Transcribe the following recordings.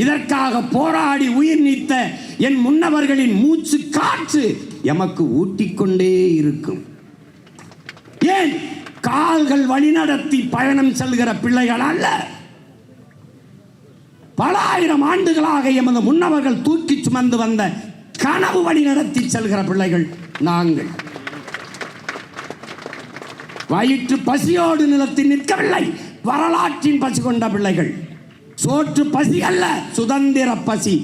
இதற்காக போராடி உயிர் நீத்த என் முன்னவர்களின் மூச்சு காற்று எமக்கு ஊட்டிக்கொண்டே இருக்கும். ஏன் கால்கள் வழிநடத்தி பயணம் செல்கிற பிள்ளைகள் அல்ல, பல ஆயிரம் ஆண்டுகளாக எமது முன்னவர்கள் தூக்கி சுமந்து வந்த கனவு வழி நடத்தி செல்கிற பிள்ளைகள் நாங்கள். வயிற்று பசியோடு நிலத்தில் நிற்கவில்லை, வரலாற்றின் பசி கொண்ட பிள்ளைகள். சோற்று பசி அல்ல, சுதந்திர பசி.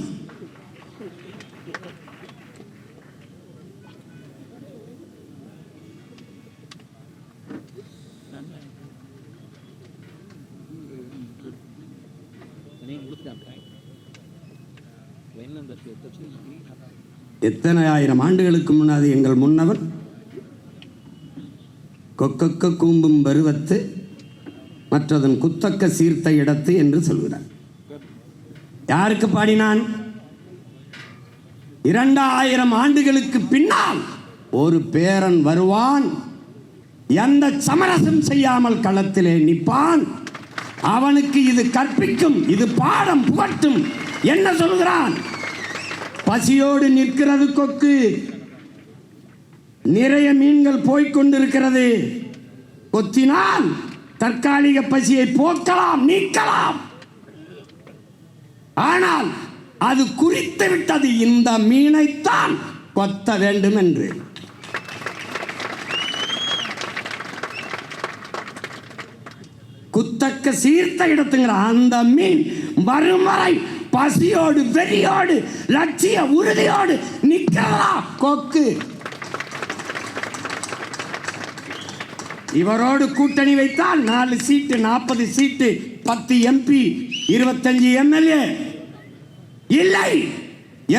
எத்தனை ஆயிரம் ஆண்டுகளுக்கு முன்னாடி எங்கள் முன்னவர் கொக்கக்க கூம்பும் பருவத்து மற்றதன் குத்தக்க சீர்த்த இடத்து என்று சொல்கிறார். யாருக்கு பாடினான்? 2000 ஆண்டுகளுக்கு பின்னால் ஒரு பேரன் வருவான், எந்த சமரசம் செய்யாமல் களத்திலே நிற்பான், அவனுக்கு இது கற்பிக்கும், இது பாடம் புகட்டும். என்ன சொல்கிறான்? பசியோடு நிற்கிறது கொக்கு, நிறைய மீன்கள் போய்கொண்டிருக்கிறது, கொத்தினால் தற்காலிக பசியை போக்கலாம், நீக்கலாம். ஆனால் அது குறித்து விட்டது, இந்த மீனைத்தான் கொத்த வேண்டும் என்று. குத்தக்க சீர்த்த இடத்துங்கிற அந்த மீன் வரும் வரை பசியோடு வெறியோடு லட்சிய உறுதியோடு நிற்கிறதா கொக்கு. இவரோடு கூட்டணி வைத்தால் 4 சீட்டு, 40 சீட்டு, 10 MP, 25 MLA. இல்லை,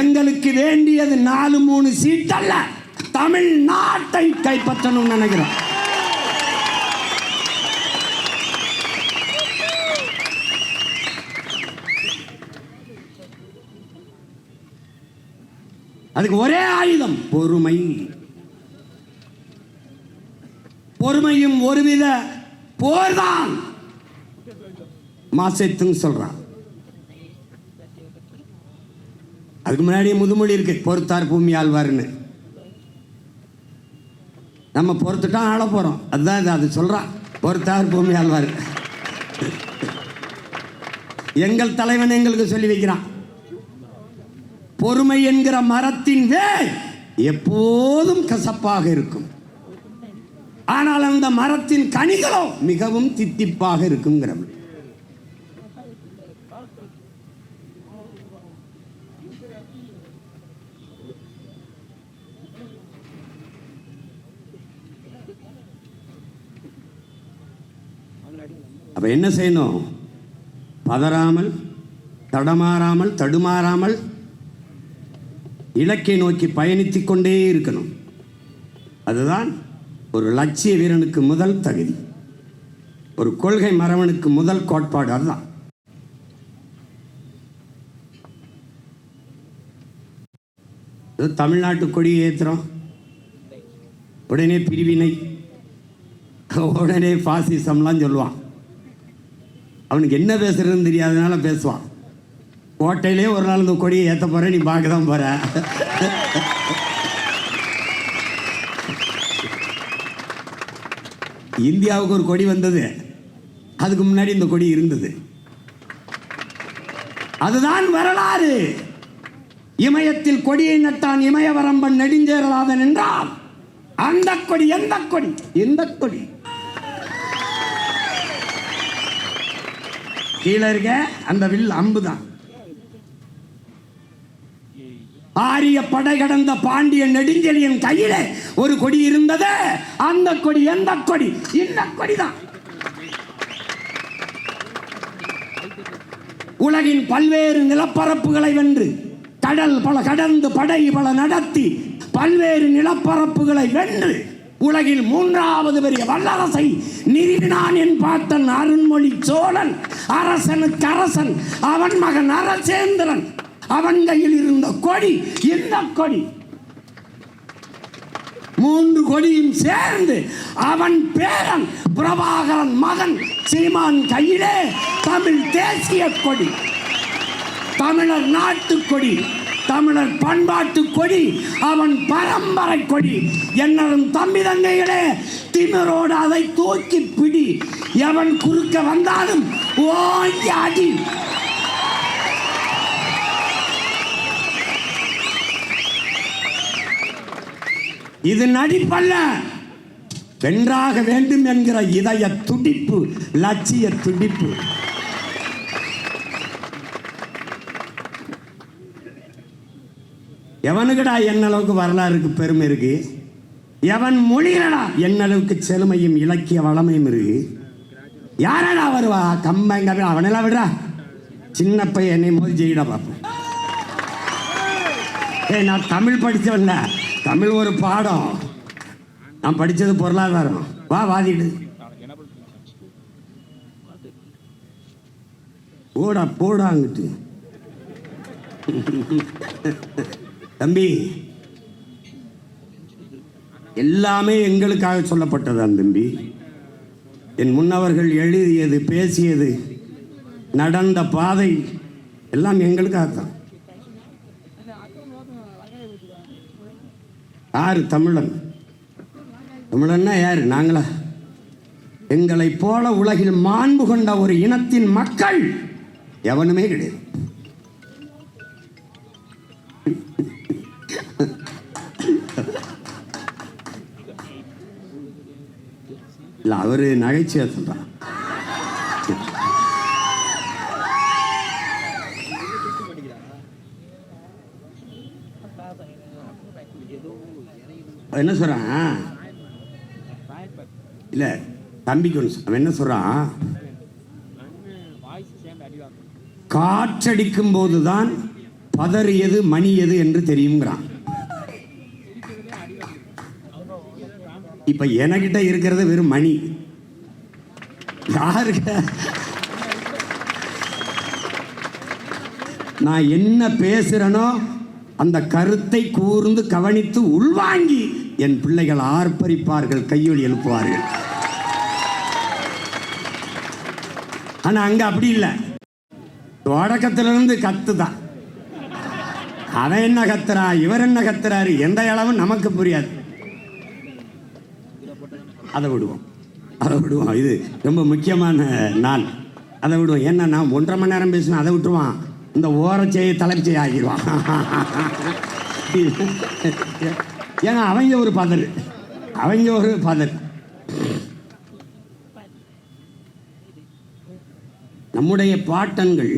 எங்களுக்கு வேண்டியது 4-3 சீட் அல்ல, தமிழ்நாட்டை கைப்பற்றணும் நினைக்கிறோம். அதுக்கு ஒரே ஆயுதம் பொறுமை. பொறுமையும் ஒருவித போர்தான். மாசத்துன்னு சொல்றான். அதுக்கு முன்னாடியே முதுமொழி இருக்கு, பொறுத்தார் பூமி ஆழ்வார்னு. நம்ம பொறுத்துட்டா ஆள போறோம், அதுதான் அது சொல்றான், பொறுத்தார் பூமி ஆழ்வார். எங்கள் தலைவன் எங்களுக்கு சொல்லி வைக்கிறான், பொறுமை என்கிற மரத்தின் வேர் எப்போதும் கசப்பாக இருக்கும், ஆனால் அந்த மரத்தின் கனிகளோ மிகவும் தித்திப்பாக இருக்குங்கிற. அப்ப என்ன செய்யணும்? பதறாமல், தடமாறாமல், தடுமாறாமல் இலக்கை நோக்கி பயணித்துக் கொண்டே இருக்கணும். அதுதான் ஒரு லட்சிய வீரனுக்கு முதல் தகுதி, ஒரு கொள்கை மரவனுக்கு முதல் கோட்பாடு. அதுதான் தமிழ்நாட்டு கொடியை ஏற்றுறோம், உடனே பிரிவினை, உடனே பாசிசம்லாம் சொல்லுவான். அவனுக்கு என்ன பேசுறதுன்னு தெரியாதனால பேசுவான். கோட்டையிலே ஒரு நாள் இந்த கொடியை ஏற்ற போற, நீ பார்க்க தான் போற. இந்தியாவுக்கு ஒரு கொடி வந்தது, அதுக்கு முன்னாடி இந்த கொடி இருந்தது. அதுதான் வரலாறு. இமயத்தில் கொடியை நட்டான் இமயவரம்பன் நெடுஞ்சேரலாதன் என்றால் அந்த கொடி எந்த கொடி? எந்த கொடி? கீழே இருக்க அந்த வில் அம்புதான். ஆரிய படை கடந்த பாண்டிய நெடுஞ்செழியன் கையிலே ஒரு கொடி இருந்தது. அந்த கொடி எந்த கொடி? இந்த கொடிதான். உலகின் பல்வேறு நிலப்பரப்புகளை வென்று, கடல் பல கடந்து, படை பல நடத்தி, பல்வேறு நிலப்பரப்புகளை வென்று உலகில் 3வது பெரிய வல்லரசை நிறுவினான் என் பாட்டன் அருண்மொழி சோழன். அரசனுக்கு அரசன், அவன் மகன் அரசேந்திரன். அவன் கையில் இருந்த கொடி இந்த கொடி. 3 கொடியும் சேர்ந்து அவன் பேரன் பிரபாகரன் மகன் சீமான் கையிலே தமிழ் தேசிய கொடி. தமிழர் நாட்டுக்கொடி, தமிழர் பண்பாட்டு கொடி, அவன் பரம்பரை கொடி. என்னும் தம்பி தங்கைகளே, திமிரோடு அதை தூக்கி பிடி. எவன் குறுக்க வந்தாலும் ஓங்கி அடி. இது நடிப்பல்ல, வென்றாக வேண்டும் என்கிற இதய துடிப்பு, லட்சிய துடிப்பு. எவனுக்குடா என்ன அளவுக்கு வரலாறுக்கு பெருமை இருக்கு? எவன் மொழிகளடா என்ன அளவுக்கு செழுமையும் இலக்கிய வளமையும் இருக்கு? யாரடா வருவா? கம்பங்க அவனெல்லாம் விடுறா. சின்ன பையன் என்னை மோதி செய்யிட பார்ப்போம். நான் தமிழ் படித்தவன்ல, தமிழ் ஒரு பாடம். நான் படித்தது பொருளாதாரம். வா வாதிடு. போடா போடா அங்கிட்டு. தம்பி, எல்லாமே எங்களுக்காக சொல்லப்பட்டதான் தம்பி. என் முன்னவர்கள் எழுதியது, பேசியது, நடந்த பாதை எல்லாம் எங்களுக்காகத்தான். யாரு தமிழன்? தமிழன்னா யாரு? நாங்களா? எங்களை போல உலகில் மாண்பு கொண்ட ஒரு இனத்தின் மக்கள் எவனுமே கிடையாது. இல்ல, அவரு நகைச்சுவை சொல்றான். என்ன சொல்றான்? இல்ல தம்பிக்கு அவன் என்ன சொல்றான்? காற்றடிக்கும் போதுதான் பதறியது மணி எது என்று தெரியுங்கிறான். இப்ப என்கிட்ட இருக்கிறது வெறும் மணி. யாருக்கிட்ட நான் என்ன பேசுறேனோ அந்த கருத்தை கூர்ந்து கவனித்து உள்வாங்கி என் பிள்ளைகள் ஆர்ப்பரிப்பார்கள், கையொலி எழுப்புவார்கள். ஆனா அங்க அப்படி இல்லை. தொடக்கத்திலிருந்து கத்துதான். அவன் என்ன கத்துறா, இவர் என்ன கத்துறாரு, எந்த அளவும் நமக்கு புரியாது. அதை விடுவோம். இது ரொம்ப முக்கியமான நாள். அதை விடுவோம். ஏன்னா நான் 1.5 மணி நேரம் பேசினா அதை விட்டுருவான். இந்த ஓரச்செய்ய தலைச்செய்ய ஆகிடுவான். ஏன்னா அவங்க ஒரு பதர். நம்முடைய பாட்டன்கள்,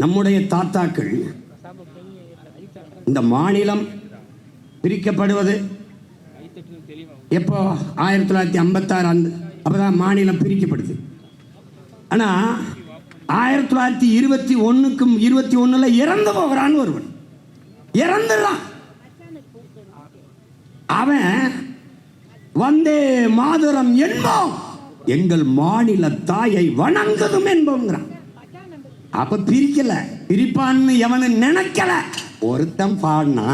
நம்முடைய தாத்தாக்கள் இந்த மாநிலம் பிரிக்கப்படுவது எப்போ? 1956 அப்பதான் மாநிலம் பிரிக்கப்படுது. ஆனா 1921 இறந்து போகிறான்னு ஒருவன் இறந்துறான். அவன் வந்தே மாதரம் என்போம், எங்கள் மாநில தாயை வணங்குதும் என்போங்கிறான். அப்ப பிரிக்கல, பிரிப்பான்னு எவனு நினைக்கல. ஒருத்தன் பாடினா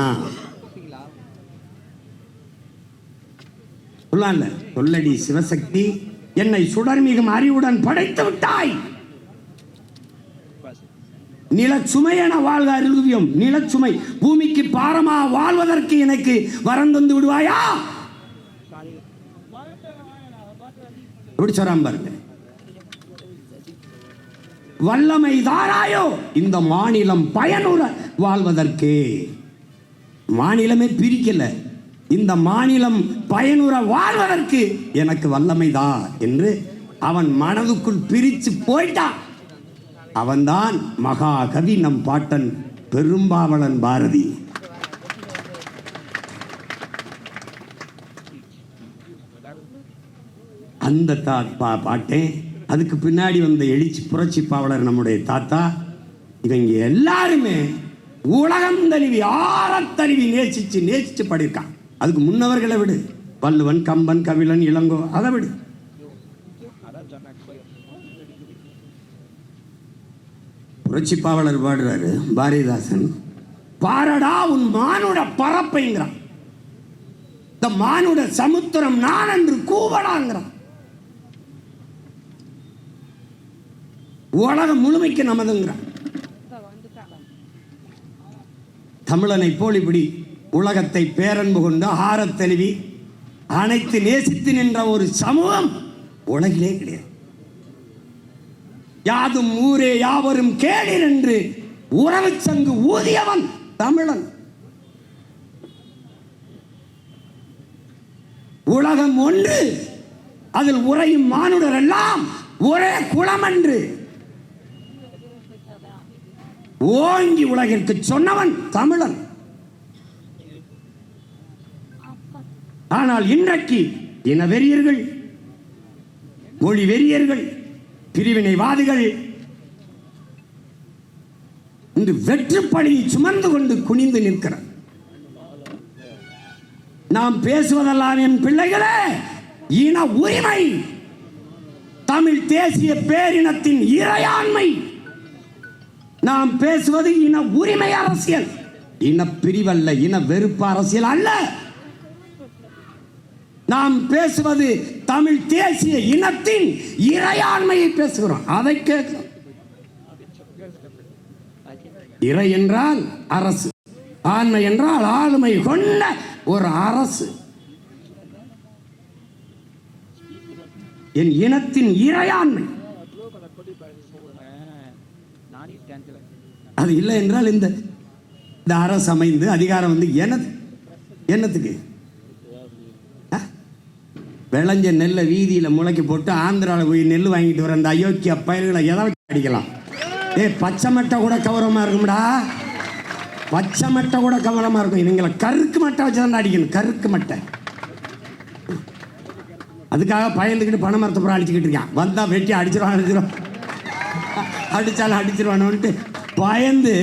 சொல்லல, சொல்லடி சிவசக்தி, என்னை சுடர்மிகும் அறிவுடன் படைத்து விட்டாய். நிலச்சுமை என வாழ்க அருள்வியம். நிலச்சுமை பூமிக்கு பாரமா வாழ்வதற்கு எனக்கு வரம் தந்து விடுவாயா? எப்படி சொல்றான் பாருங்க. வல்லமை தாராயோ இந்த மாநிலம் பயனுற வாழ்வதற்கு. மாநிலமே பிரிக்கல, இந்த மாநிலம் பயனுற வாழ்வதற்கு எனக்கு வல்லமைதா என்று அவன் மனதுக்குள் பிரிச்சு போயிட்டான். அவன்தான் மகாகவி, நம் பாட்டன் பெரும்பாவளன் பாரதி. அந்த பாட்டேன். அதுக்கு பின்னாடி வந்த எழுச்சி புரட்சி பாவலர் நம்முடைய தாத்தா. இவங்க எல்லாருமே உலகம் தழுவி, ஆரத்தழுவி நேசிச்சு படிருக்கான். அதுக்கு முன்னவர்களை விடு, வள்ளுவன், கம்பன், கபிலன், இளங்கோ, அதை விடு. புரட்சி பாவலர் பாடுறாரு பாரதிதாசன், பாரடா உன் மானுட பரப்பைங்கிறான். இந்த மானுட சமுத்திரம் நான் என்று கூவடாங்கிறான். உலகம் முழுமைக்கு நமதுங்கிறான். தமிழனை போல் இப்படி உலகத்தை பேரன்பு கொண்டு ஆரத் தழுவி அனைத்து நேசித்து நின்ற ஒரு சமூகம் உலகிலே கிடையாது. யாதும் ஊரே யாவரும் கேளீர் என்று உறவு சங்கு ஊதியவன் தமிழன். உலகம் ஒன்று, அதில் உறையும் மானுடர் எல்லாம் ஒரே குலம் என்று ஓங்கி உலகிற்கு சொன்னவன் தமிழன். ஆனால் இன்றைக்கு இன வெறியர்கள், மொழி வெறியர்கள், பிரிவினைவாதிகள் இன்று வெற்றுப்பணியை சுமந்து கொண்டு குனிந்து நிற்கிறார். நாம் பேசுவதெல்லாம் என் பிள்ளைகளே இன உரிமை, தமிழ் தேசிய பேரினத்தின் இறையாண்மை. நாம் பேசுவது இன உரிமை அரசியல், இன பிரிவல்ல, இன வெறுப்பு அரசியல் அல்ல. நாம் பேசுவது தமிழ் தேசிய இனத்தின் இறையாண்மையை பேசுகிறோம். அதை கேட்கிறோம். இறை என்றால் அரசு, ஆண்மை என்றால் ஆளுமை கொண்ட ஒரு அரசு. என் இனத்தின் இறையாண்மை அது இல்லை என்றால் இந்த அரசு அமைந்து அதிகாரம் வந்து என்னத்துக்கு? விளைஞ்ச நெல்லை வீதியில் முளைக்கு போட்டு ஆந்திராவில் போய் நெல் வாங்கிட்டு வர அந்த அயோக்கிய பயிர்களை எதை வச்சு அடிக்கலாம்? பச்சை மட்டை கூட கௌரவமாக இருக்கும்டா, பச்சை மட்டை கூட கவனமாக இருக்கும். இவங்களை கருக்கு மட்டை வச்சு தான் அடிக்கணும், கருக்கு மட்டை. அதுக்காக பயந்துக்கிட்டு பனை மரத்தை பூரா அடிச்சுக்கிட்டு இருக்கான். வந்தால் வெட்டி அடிச்சிருவான், அடித்தாலும் அடிச்சிருவானோன்ட்டு பயந்து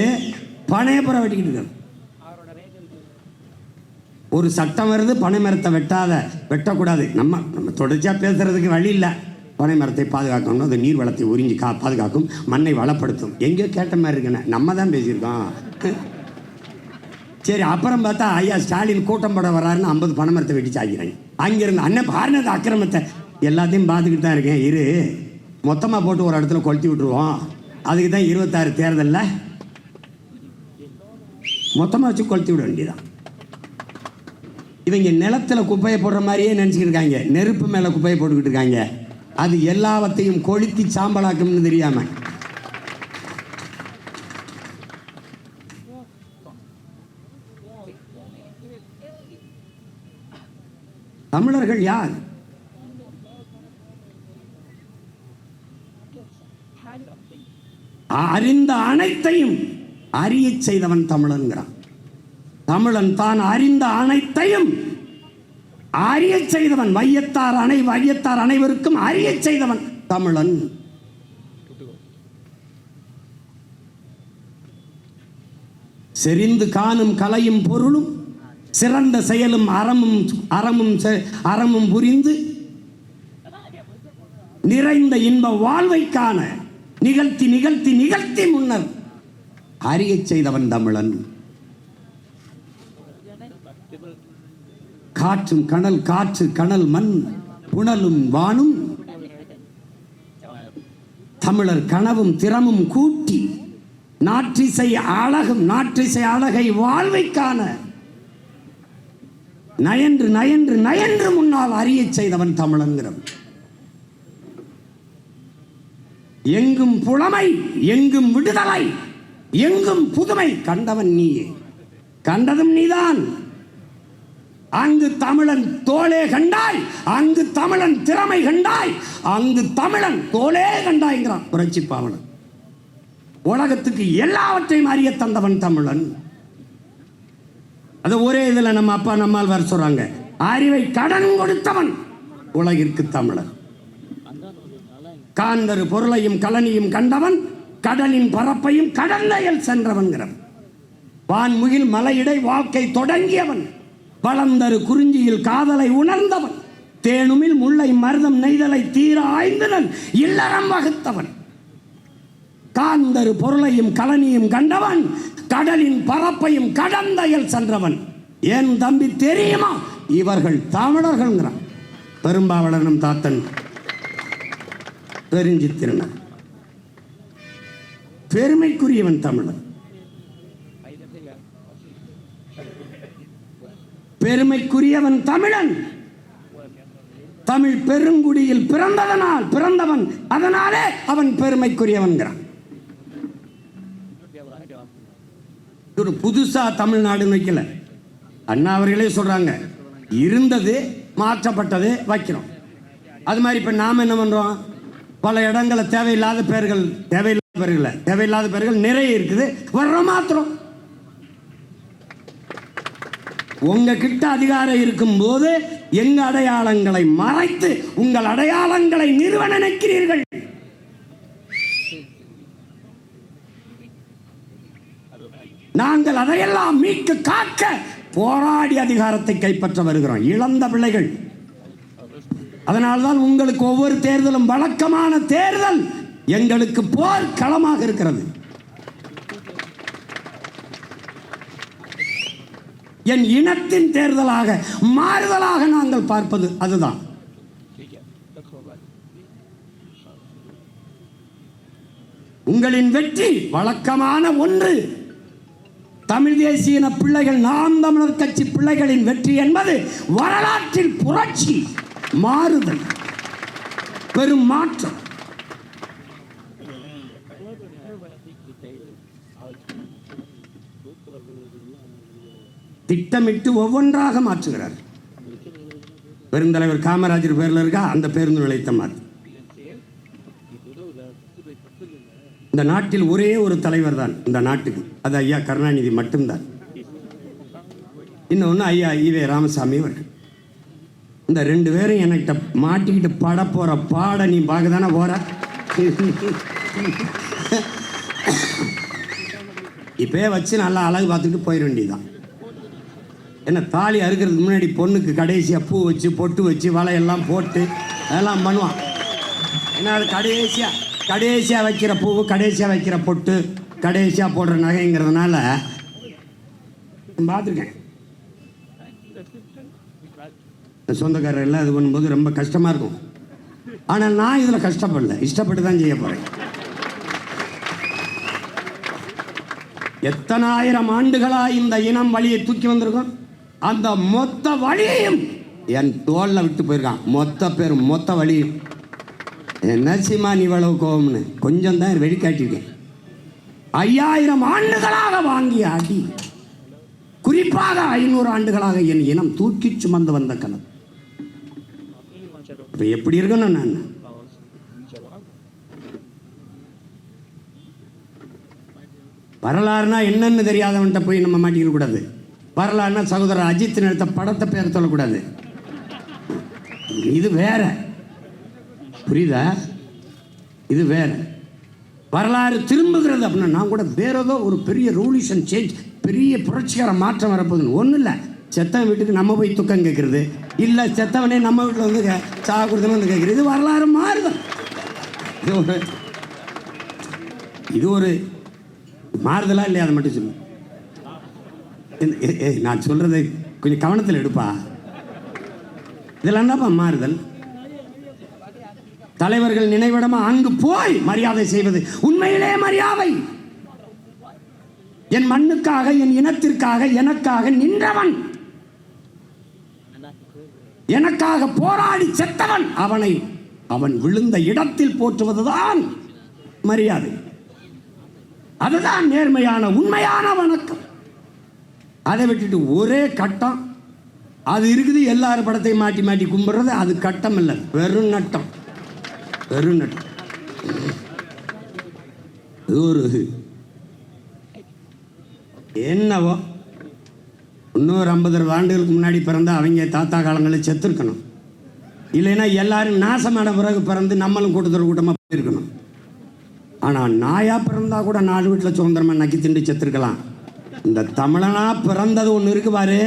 பனையை பூரா வெட்டிக்கிட்டு இருக்கான். ஒரு சட்டம் வருது, பனை மரத்தை வெட்டக்கூடாது. நம்ம தொடர்ச்சியாக பேசுறதுக்கு வழி இல்லை. பனை மரத்தை பாதுகாக்கணும், அது நீர் வளத்தை உறிஞ்சி பாதுகாக்கும், மண்ணை வளப்படுத்தும். எங்கேயோ கேட்ட மாதிரி இருக்குண்ணே, நம்ம தான் பேசியிருக்கோம். சரி, அப்புறம் பார்த்தா ஐயா ஸ்டாலின் கூட்டம் போட வர்றாருன்னு 50 பனை மரத்தை வெட்டி சாய்க்கிறாங்க. அங்கேருந்து அண்ணன் பாருனது அக்கிரமத்தை எல்லாத்தையும் பார்த்துக்கிட்டு தான் இருக்கேன். இரு, மொத்தமாக போட்டு ஒரு இடத்துல கொளுத்தி விட்டுருவோம். அதுக்கு தான் 26 தேர்தலில் மொத்தமாக வச்சு கொளுத்தி விட வேண்டியதான். இவங்க நிலத்தில் குப்பையை போடுற மாதிரியே நினச்சிக்கிட்டு இருக்காங்க, நெருப்பு மேலே குப்பையை போட்டுக்கிட்டு இருக்காங்க. அது எல்லாவற்றையும் கொளுத்தி சாம்பலாக்கும்னு தெரியாம. தமிழர்கள் யார்? அறிந்த அனைத்தையும் அறிய செய்தவன் தமிழன்கிறான். தமிழன் தான் அறிந்த அனைத்தையும் அறிய செய்தவன். வையத்தார் அனைவருக்கும் அறிய செய்தவன் தமிழன். செறிந்து காணும் கலையும் பொருளும் சிறந்த செயலும் அறமும் புரிந்து நிறைந்த இன்ப வாழ்வை காண நிகழ்த்தி முன்னர் அறிய செய்தவன் தமிழன். காற்றும் காற்று கனல் மண் புனலும் வானும் தமிழர் கனவும் திறமும் கூட்டி நாற்றிசை அழகை வாழ்வை காண நயன்று முன்னால் அறிய செய்தவன் தமிழன்கிறவன். எங்கும் புலமை, எங்கும் விடுதலை, எங்கும் புதுமை கண்டவன் நீயே, கண்டதும் நீதான். அங்கு தமிழன் தோளே கண்டாய், அங்கு தமிழன் திறமை கண்டாய், அங்கு தமிழன் தோளே கண்டாய்ங்கிறான் புரட்சி பாவலன். உலகத்துக்கு எல்லாவற்றையும் அறிய தந்தவன் தமிழன். அது ஒரே இதில் நம்ம அப்பா நம்மால் வர சொல்றாங்க, அறிவை கடன் கொடுத்தவன் உலகிற்கு தமிழன். காந்தரு பொருளையும் கலனியும் கண்டவன், கடலின் பரப்பையும் கடந்தையில் சென்றவன்கிறவன். வான்முகில் மலையிடை வாழ்க்கை தொடங்கியவன், வளந்தரு குறிஞ்சியில் காதலை உணர்ந்தவன், தேனுமில் முல்லை மருதம் நெய்தலை தீர ஆய்ந்தனன் இல்லறம் வகுத்தவன். காந்தரு பொருளையும் கலனியும் கண்டவன், கடலின் பரப்பையும் கடந்தையில் சென்றவன். என் தம்பி தெரியுமா, இவர்கள் தமிழர்கள்ங்கிறான் பெரும்பாவளனும் தாத்தன் பெருஞ்சித்திரன். பெருமைக்குரியவன் தமிழன். பெருமைக்குரியவன் தமிழன். தமிழ் பெருங்குடியில் பிறந்தவன், அதனாலே அவன் பெருமைக்குரியவன்கிறான். ஒரு புதுசா தமிழ்நாடு வைக்கல. அண்ணா அவர்களே சொல்றாங்க, இருந்தது மாற்றப்பட்டது வைக்கிறோம். அது மாதிரி இப்ப நாம என்ன பண்றோம், பல இடங்களை தேவையில்லாத பேர்கள் நிறைய இருக்குது, வர்ற மாத்திரம். உங்ககிட்ட அதிகாரம் இருக்கும் போது எங்க அடையாளங்களை மறைத்து உங்கள் அடையாளங்களை நிறுவ நினைக்கிறீர்கள். நாங்கள் அதையெல்லாம் மீட்க காக்க போராடி அதிகாரத்தை கைப்பற்ற வருகிறோம். இழந்த பிள்ளைகள். அதனால்தான் உங்களுக்கு ஒவ்வொரு தேர்தலும் வழக்கமான தேர்தல் எங்களுக்கு போர் களமாக இருக்கிறது. என் இனத்தின் தேர்தலாக மாறுதலாக நாங்கள் பார்ப்பது அதுதான். உங்களின் வெற்றி வழக்கமான ஒன்று. தமிழ் தேசிய பிள்ளைகள், நாம் தமிழர் கட்சி பிள்ளைகளின் வெற்றி என்பது வரலாற்றில் புரட்சி, மாறுதல், பெரும் மாற்றம். திட்டமிட்டு ஒவ்வொன்றாக மாற்றுகிறார். பெருந்தலைவர் காமராஜர் பேர்ல இருக்கா, அந்த பேருந்து நிலையத்தை மாற்று. இந்த நாட்டில் ஒரே ஒரு தலைவர் தான் இந்த நாட்டுக்கு, அது ஐயா கருணாநிதி மட்டும்தான். இன்னொன்று ஐயா ஈவே ராமசாமி அவர்கள். இந்த ரெண்டு பேரும் என்கிட்ட மாட்டிக்கிட்டு பட போற பாட நீ பார்க்க தானே போற. இப்பே வச்சு நல்லா அழகு பார்த்துட்டு போயிட வேண்டியதுதான். என்ன, தாலி அறுக்கிறதுக்கு முன்னாடி பொண்ணுக்கு கடைசியாக பூ வச்சு பொட்டு வச்சு வலையெல்லாம் போட்டு அதெல்லாம் பண்ணுவான். ஏன்னா அது கடைசியாக வைக்கிற பூ, கடைசியாக வைக்கிற பொட்டு, கடைசியாக போடுற நகைங்கிறதுனால பார்த்துருக்கேன். சொந்தக்காரர் எல்லாம் இது பண்ணும்போது ரொம்ப கஷ்டமாக இருக்கும். ஆனால் நான் இதில் கஷ்டப்படல, இஷ்டப்பட்டு தான் செய்ய போகிறேன். எத்தனாயிரம் ஆண்டுகளாக இந்த இனம் வழியை தூக்கி வந்திருக்கோம். அந்த மொத்த வழியையும் என் தோல்ல விட்டு போயிருக்கான். மொத்த வழியும். என்ன சீமா நீ இவ்வளவு கோபம்னு கொஞ்சம் தான் வெளிக்காட்டிருக்கேன். 5000 ஆண்டுகளாக வாங்கிய அடி, குறிப்பாக 500 ஆண்டுகளாக என் இனம் தூக்கி சுமந்து வந்த கலம். இப்ப எப்படி இருக்கணும்? நான் வரலாறுனா என்னன்னு தெரியாதவன்ட்ட போய் நம்ம மாட்டிக்க கூடாது. வரலாறுனா சகோதரர் அஜித் எடுத்த படத்தை பேர் சொல்லக்கூடாது. இது வேற, புரியுதா? இது வேற. வரலாறு திரும்புகிறது அப்படின்னா நான் கூட வேற ஏதோ ஒரு பெரிய ரெவல்யூஷன் சேஞ்ச், பெரிய புரட்சிகர மாற்றம் வரப்போகுதுன்னு ஒன்றும் இல்லை. செத்தவன் வீட்டுக்கு நம்ம போய் துக்கம் கேட்கறது இல்லை, செத்தவனே நம்ம வீட்டில் வந்து சாக கொடுத்தவன் வந்து கேட்குறது. இது வரலாறு மாறுதல். இது ஒரு மாறுதலா இல்லையா? அதை மட்டும் சொல்லு. நான் சொல்றதை கொஞ்சம் கவனத்தில் எடுப்பா. இதெல்லாம் என்னப்பா மாறுதல்? தலைவர்கள் நினைவிடமா அங்கு போய் மரியாதை செய்வது உண்மையிலே மரியாதை. என் மண்ணுக்காக, என் இனத்திற்காக, எனக்காக நின்றவன், எனக்காக போராடி செத்தவன், அவன் விழுந்த இடத்தில் போற்றுவதுதான் மரியாதை. அதுதான் நேர்மையான உண்மையான வணக்கம். அதை விட்டுட்டு ஒரே கட்டம் அது இருக்குது, எல்லாரும் படத்தை மாட்டி மாட்டி கும்பிடுறது, அது கட்டம் இல்லை, வெறும் நட்டம். வெறும் நட்டம். இது ஒரு என்னவோ இன்னொரு 50 ஆண்டுகளுக்கு முன்னாடி பிறந்தா அவங்க தாத்தா காலங்களில் செத்துருக்கணும். இல்லைன்னா எல்லாரும் நாசமான பிறகு பிறந்து நம்மளும் கூட்டமாக போயிருக்கணும். ஆனால் நாயா பிறந்தா கூட 4 வீட்டில் சுதந்திரமாக நக்கி திண்டு செத்துருக்கலாம். இந்த தமிழனா பிறந்தது ஒன்று இருக்கு பாரு,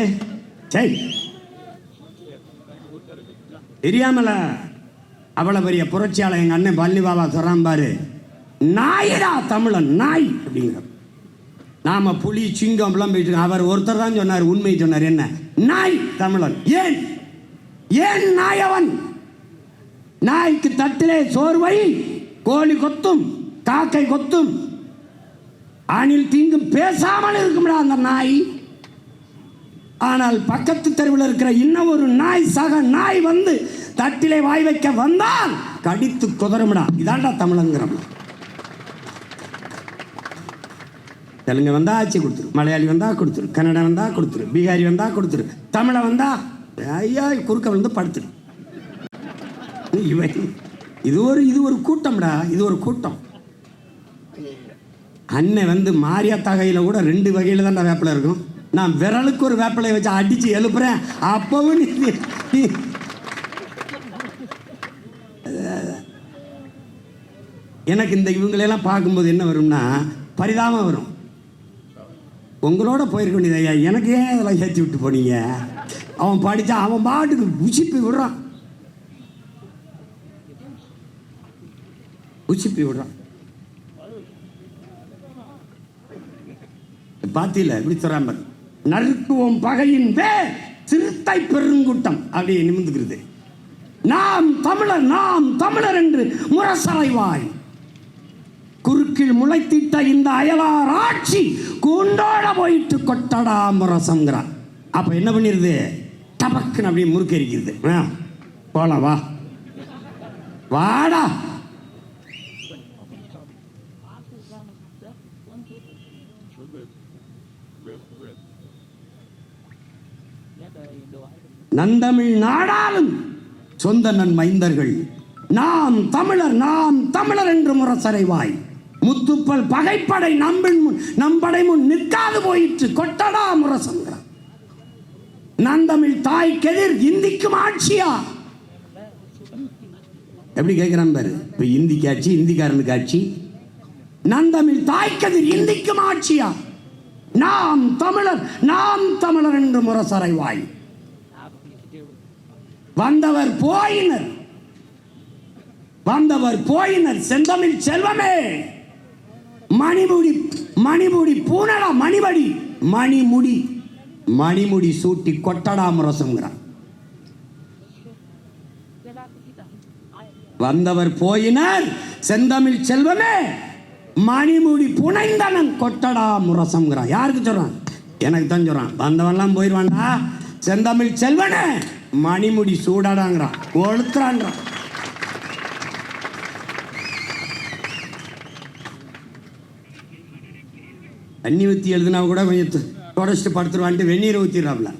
சரி தெரியாமல அவ்வளோ பெரிய புரட்சியாளர் எங்கள் அண்ணன் பழனி பாபா சொல்கிறான் பாரு, நாயிடா தமிழன், நாய் அப்படிங்கிற. நாம புலி சிங்கம் அப்படிலாம் போயிட்டு இருக்கோம். அவர் ஒருத்தர் தான் சொன்னார், உண்மை சொன்னார். என்ன? நாய் தமிழன். ஏன் நாயவன்? நாய்க்கு தட்டிலே சோர்வை கோழி கொத்தும், காக்கை கொத்தும், அணில் தீங்கும் பேசாமல் இருக்கும்டா அந்த நாய். ஆனால் பக்கத்து தெருவில் இருக்கிற இன்னும் ஒரு நாய் சக நாய் வந்து தட்டிலே வாய் வைக்க வந்தால் கடித்து குதறமிடா. இதாண்டா தமிழங்கிறோம். தெலுங்கு வந்தா ஆட்சி கொடுத்துரு, மலையாளி வந்தா கொடுத்துரு, கன்னடா வந்தா கொடுத்துரு, பீகாரி வந்தா கொடுத்துரு, தமிழை வந்தா ஐயா குறுக்க வந்து படுத்துரு. இது ஒரு கூட்டம்டா, இது ஒரு கூட்டம். அன்னை வந்து மாரியாத்தா கையில் கூட 2 வகையில் தான்டா வேப்பிலை இருக்கும். நான் விரலுக்கு ஒரு வேப்பிலையை வச்சு அடிச்சு எழுப்புறேன். அப்பவும் எனக்கு இந்த இவங்களெல்லாம் பார்க்கும்போது என்ன வரும்னா பரிதாபம் வரும். உங்களோட போயிருக்க வேண்டியது ஐயா, எனக்கு ஏன் இதெல்லாம் ஏற்றி விட்டு போனீங்க? அவன் படித்தா அவன் பாட்டுக்கு உச்சிப்பி விடுறான், உச்சிப்பி விடுறான். பார்த்தீங்களா இப்படி சொல்றாங்க, நறுக்குவோம் பகையின் பேர் சிறுத்தை பெருங்கூட்டம் அப்படி நிமிந்துக்கிறது. நாம் தமிழர், நாம் தமிழர் என்று முரசறைவாய் குறுக்கில் முளைத்திட்ட இந்த அயலார் ஆட்சி கூண்டோட போயிட்டு கொட்டடா முரசங்கிறான். அப்ப என்ன பண்ணிருது? டபக்குன்னு அப்படியே முறுக்கரிக்கிறது. போலாம் வா, வாடா. நந்தமிழ் நாடாலும் சொந்த நன் மைந்தர்கள் நாம் தமிழர், நாம் தமிழர் என்று முரசறைவாய் முத்துப்பல் பகைப்படை நம்படை முன் நிற்காது போயிற்று கொட்டடா முரசங்கிறான். நந்தமிழ் தாய் கெதிர் இந்திக்கும் ஆட்சியா? எப்படி கேட்கிறான் பாரு. இப்ப இந்திக்கு ஆட்சி, இந்திக்காரனுக்கு ஆட்சி. நந்தமிழ் தாய் கெதிர் இந்திக்கும் ஆட்சியா? நாம் தமிழர், நாம் தமிழர் என்று முரசறைவாய் வந்தவர் போயினர், வந்தவர் போயினர். செந்தமிழ் செல்வமே மணிமுடி, மணிமுடி பூனடா, மணிமடி, மணிமுடி, மணிமுடி சூட்டி கொட்டடா முரசங்கிறான். வந்தவர் போயினர், செந்தமிழ் செல்வமே மணிமுடி புனைந்தனன் கொட்டடா முரசங்கிறான். யாருக்கு சொல்றான்? எனக்கு தான் சொல்றான். வந்தவன்லாம் போயிடுவான்டா, செந்தமிழ் செல்வனே மணிமுடி சூடாடாங்கிறான், கொளுத்துறான்றான். தண்ணி ஊற்றி எழுதுனா கூட கொஞ்சம் தொடச்சிட்டு படுத்துருவான்ட்டு வெந்நீரை ஊற்றிடுறாப்புல.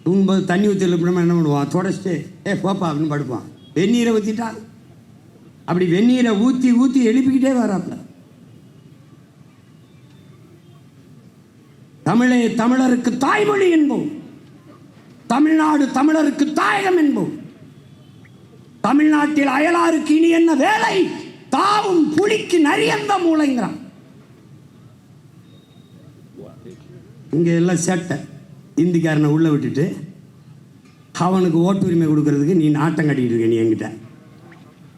தூங்கும்போது தண்ணி ஊற்றி எழுப்பினா என்ன பண்ணுவான்? தொடச்சிட்டு போப்பா அப்படின்னு படுப்பான். வெந்நீரை ஊற்றிட்டா அப்படி வெந்நீரை ஊற்றி ஊற்றி எழுப்பிக்கிட்டே வராப்புல. தமிழே தமிழருக்கு தாய்மொழி என்போம், தமிழ்நாடு தமிழருக்கு தாயகம் என்போம். தமிழ்நாட்டில் அயலாருக்கு இனி என்ன வேலை? தாவும் புலிக்கு நரியந்த மூளைங்கிறான். இங்க எல்லாம் சேட்டை. இந்திக்காரனை உள்ள விட்டுட்டு அவனுக்கு ஓட்டு உரிமை கொடுக்கறதுக்கு நீ நாட்டம் கட்டிக்கிட்டு இருக்க. நீ என்கிட்ட